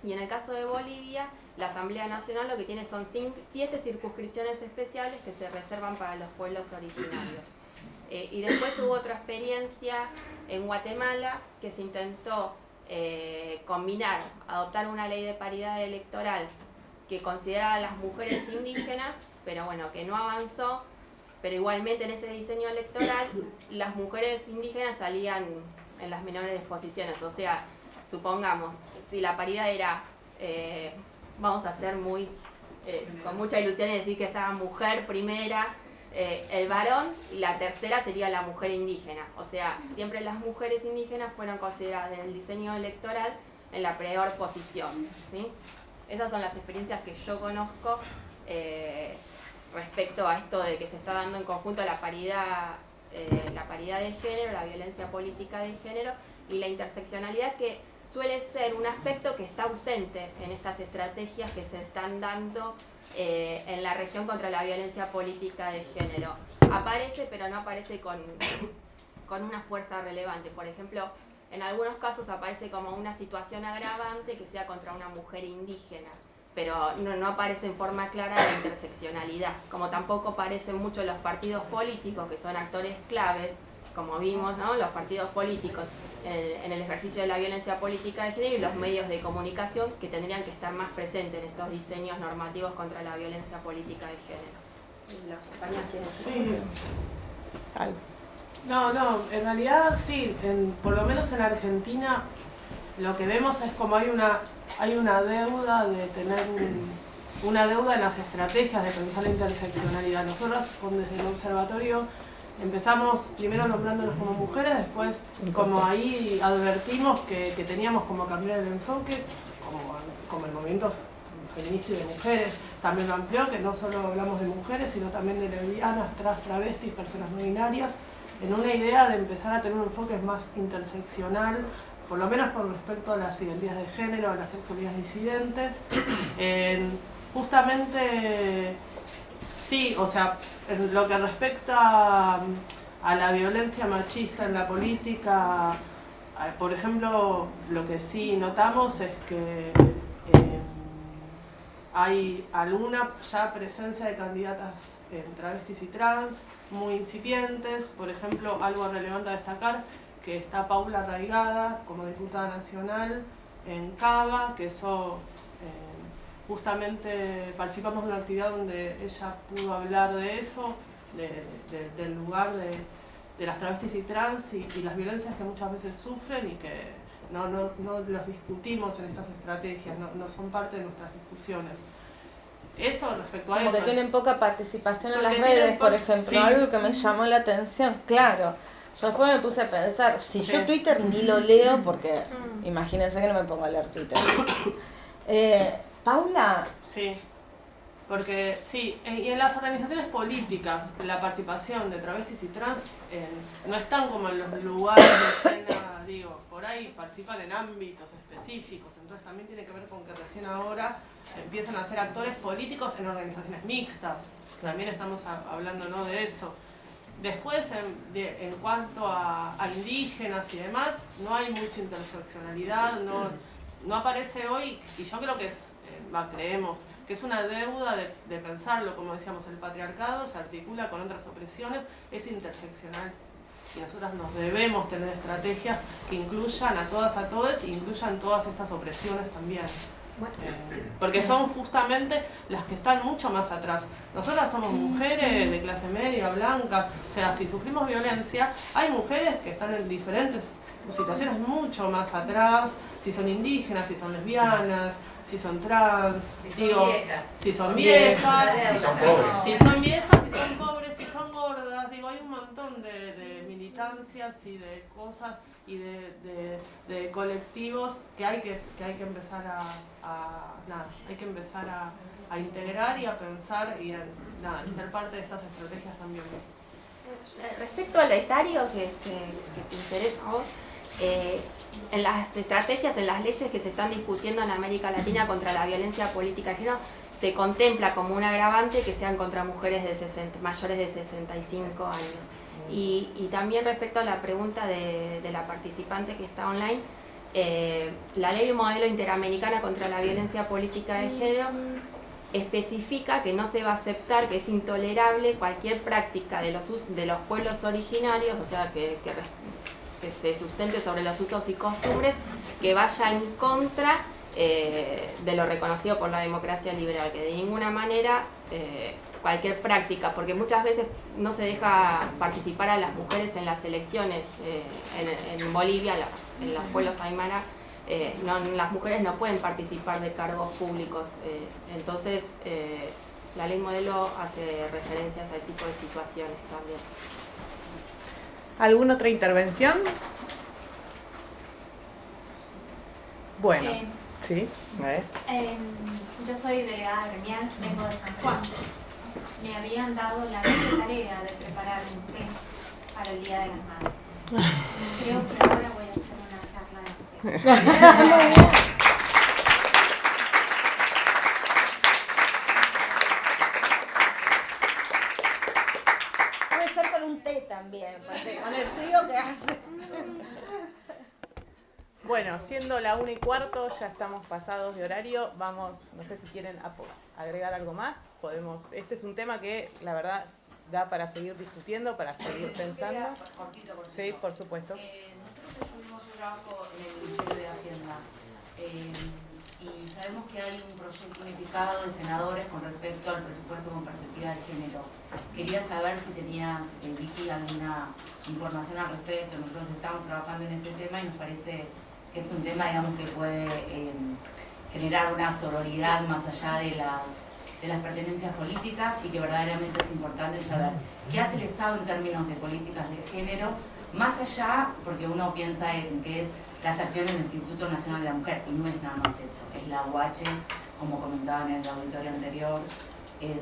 Y en el caso de Bolivia, la Asamblea Nacional lo que tiene son 7 circunscripciones especiales que se reservan para los pueblos originarios. Y después hubo otra experiencia en Guatemala que se intentó combinar, adoptar una ley de paridad electoral que consideraba a las mujeres indígenas, pero bueno, que no avanzó. Pero igualmente en ese diseño electoral las mujeres indígenas salían en las menores posiciones. O sea, supongamos, si la paridad era, vamos a ser con mucha ilusión y decir que estaba mujer primera, el varón, y la tercera sería la mujer indígena. O sea, siempre las mujeres indígenas fueron consideradas en el diseño electoral en la peor posición, ¿sí? Esas son las experiencias que yo conozco respecto a esto de que se está dando en conjunto la paridad de género, la violencia política de género y la interseccionalidad, que suele ser un aspecto que está ausente en estas estrategias que se están dando en la región contra la violencia política de género. Aparece, pero no aparece con una fuerza relevante. Por ejemplo, en algunos casos aparece como una situación agravante que sea contra una mujer indígena, pero no aparece en forma clara la interseccionalidad, como tampoco aparecen mucho los partidos políticos, que son actores claves, como vimos, ¿no? Los partidos políticos en el ejercicio de la violencia política de género, y los medios de comunicación, que tendrían que estar más presentes en estos diseños normativos contra la violencia política de género. ¿Las compañías quieren decir? Sí. No, en realidad sí, por lo menos en Argentina lo que vemos es como hay una deuda de tener una deuda en las estrategias de pensar la interseccionalidad. Nosotros desde el observatorio empezamos primero nombrándonos como mujeres, después como ahí advertimos que teníamos como cambiar el enfoque, como el movimiento feminista y de mujeres también lo amplió, que no solo hablamos de mujeres, sino también de lesbianas, trans, travestis, personas no binarias, en una idea de empezar a tener un enfoque más interseccional, por lo menos con respecto a las identidades de género, a las sexualidades disidentes. Justamente, sí, o sea, en lo que respecta a la violencia machista en la política, por ejemplo, lo que sí notamos es que hay alguna ya presencia de candidatas travestis y trans, muy incipientes. Por ejemplo, algo relevante a destacar, que está Paula Arraigada como diputada nacional en Cava, que eso justamente participamos de una actividad donde ella pudo hablar de eso, del lugar de las travestis y trans y las violencias que muchas veces sufren y que no los discutimos en estas estrategias, no son parte de nuestras discusiones. Eso respecto a Como eso. que tienen poca participación en las Porque tienen redes, por ejemplo, sí. algo que me llamó la atención, claro. Yo después me puse a pensar, si yo Twitter ni lo leo, porque imagínense que no me pongo a leer Twitter. Paula. Sí, porque sí, y en las organizaciones políticas, la participación de travestis y trans no están como en los lugares de escena, digo, por ahí participan en ámbitos específicos, entonces también tiene que ver con que recién ahora empiezan a ser actores políticos en organizaciones mixtas, también estamos hablando, ¿no?, de eso. Después, en cuanto a indígenas y demás, no hay mucha interseccionalidad, no aparece hoy, y yo creo que creemos que es una deuda de pensarlo, como decíamos, el patriarcado se articula con otras opresiones, es interseccional. Y nosotras nos debemos tener estrategias que incluyan a todas, e incluyan todas estas opresiones también. Porque son justamente las que están mucho más atrás. Nosotras somos mujeres de clase media, blancas, o sea, si sufrimos violencia, hay mujeres que están en diferentes situaciones mucho más atrás, si son indígenas, si son lesbianas, si son trans, si son viejas, si son pobres, si son viejas, si son pobres, si son gordas, digo, hay un montón de militancias y de cosas y de colectivos que hay que empezar hay que empezar a integrar y a pensar y a ser parte de estas estrategias también. Respecto al etario que te interesa a vos, en las estrategias, en las leyes que se están discutiendo en América Latina contra la violencia política de género, se contempla como un agravante que sean contra mujeres mayores de 65 años. Y también respecto a la pregunta de la participante que está online, la Ley Modelo Interamericana contra la Violencia Política de Género especifica que no se va a aceptar, que es intolerable cualquier práctica de los pueblos originarios, o sea, que se sustente sobre los usos y costumbres, que vaya en contra de lo reconocido por la democracia liberal, que de ninguna manera cualquier práctica, porque muchas veces no se deja participar a las mujeres en las elecciones en Bolivia, en los pueblos aymara, las mujeres no pueden participar de cargos públicos, entonces la ley modelo hace referencias a ese tipo de situaciones también. ¿Alguna otra intervención? Bueno, sí, ¿ves? Yo soy delegada gremial, vengo de San Juan. Me habían dado la tarea de preparar un té para el Día de las Madres. Creo que ahora voy a hacer una charla de té. Puede ser con un té también, porque con el frío que hace. Bueno, siendo la 1:15, ya estamos pasados de horario. Vamos, no sé si quieren agregar algo más. Este es un tema que la verdad da para seguir discutiendo, para seguir pensando. Sí, por supuesto. Nosotros estuvimos un trabajo en el Ministerio de Hacienda y sabemos que hay un proyecto unificado de senadores con respecto al presupuesto con perspectiva de género. Quería saber si tenías, Vicky, alguna información al respecto. Nosotros estamos trabajando en ese tema y nos parece que es un tema, digamos, que puede generar una sororidad más allá de las pertenencias políticas y que verdaderamente es importante saber qué hace el Estado en términos de políticas de género, más allá, porque uno piensa en qué es las acciones del Instituto Nacional de la Mujer, y no es nada más eso, es la UH, como comentaban en el auditorio anterior,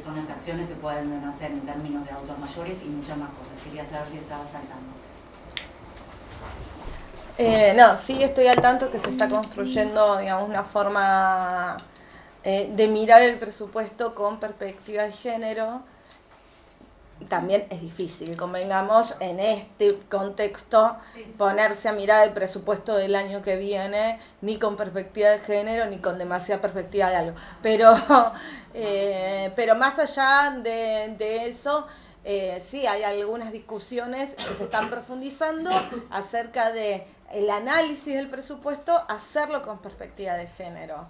son las acciones que pueden hacer en términos de adultos mayores y muchas más cosas. Quería saber si estaba saltando. No, sí estoy al tanto que se está construyendo, digamos, una forma de mirar el presupuesto con perspectiva de género. También es difícil, convengamos, en este contexto ponerse a mirar el presupuesto del año que viene, ni con perspectiva de género, ni con demasiada perspectiva de algo. Pero más allá de eso, sí hay algunas discusiones que se están profundizando acerca de el análisis del presupuesto, hacerlo con perspectiva de género.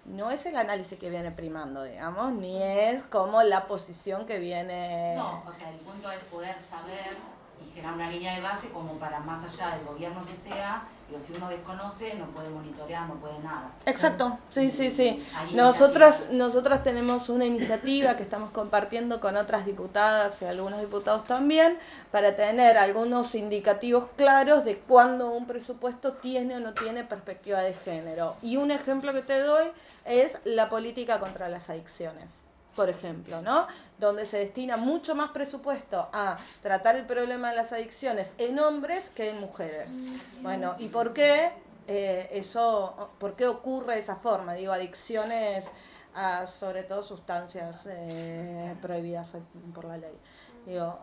No es el análisis que viene primando, digamos, ni es como la posición que viene... No, o sea, el punto es poder saber y generar una línea de base como para más allá del gobierno que sea, digo, si uno desconoce no puede monitorear, no puede nada. Exacto, sí, sí, sí. Hay Nosotras tenemos una iniciativa que estamos compartiendo con otras diputadas y algunos diputados también para tener algunos indicativos claros de cuándo un presupuesto tiene o no tiene perspectiva de género. Y un ejemplo que te doy es la política contra las adicciones, por ejemplo, ¿no? Donde se destina mucho más presupuesto a tratar el problema de las adicciones en hombres que en mujeres. Bueno, ¿y por qué por qué ocurre de esa forma? Digo, adicciones a sobre todo sustancias prohibidas por la ley. Digo,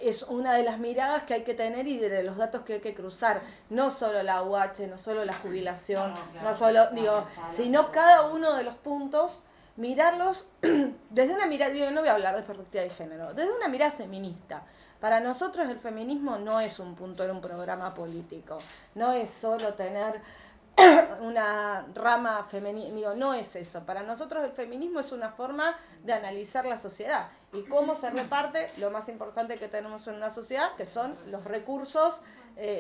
es una de las miradas que hay que tener y de los datos que hay que cruzar, no solo la UH, no solo la jubilación, no solo, digo, sino cada uno de los puntos, mirarlos desde una mirada, digo, no voy a hablar de perspectiva de género, desde una mirada feminista. Para nosotros el feminismo no es un punto en un programa político, no es solo tener una rama femenina, digo, no es eso. Para nosotros el feminismo es una forma de analizar la sociedad y cómo se reparte lo más importante que tenemos en una sociedad, que son los recursos,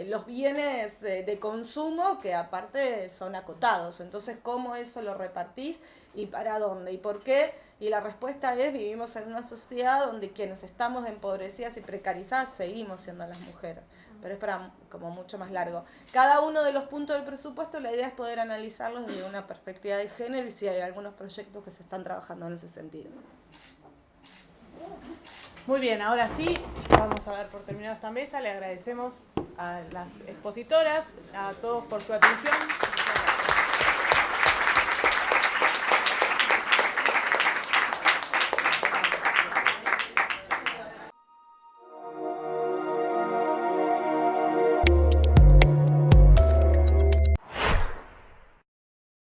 los bienes de consumo, que aparte son acotados. Entonces, ¿cómo eso lo repartís y para dónde y por qué? Y la respuesta es: vivimos en una sociedad donde quienes estamos empobrecidas y precarizadas seguimos siendo las mujeres. Pero es para como mucho más largo. Cada uno de los puntos del presupuesto, la idea es poder analizarlos desde una perspectiva de género y si hay algunos proyectos que se están trabajando en ese sentido. Muy bien, ahora sí, vamos a dar por terminado esta mesa. Le agradecemos a las expositoras, a todos por su atención.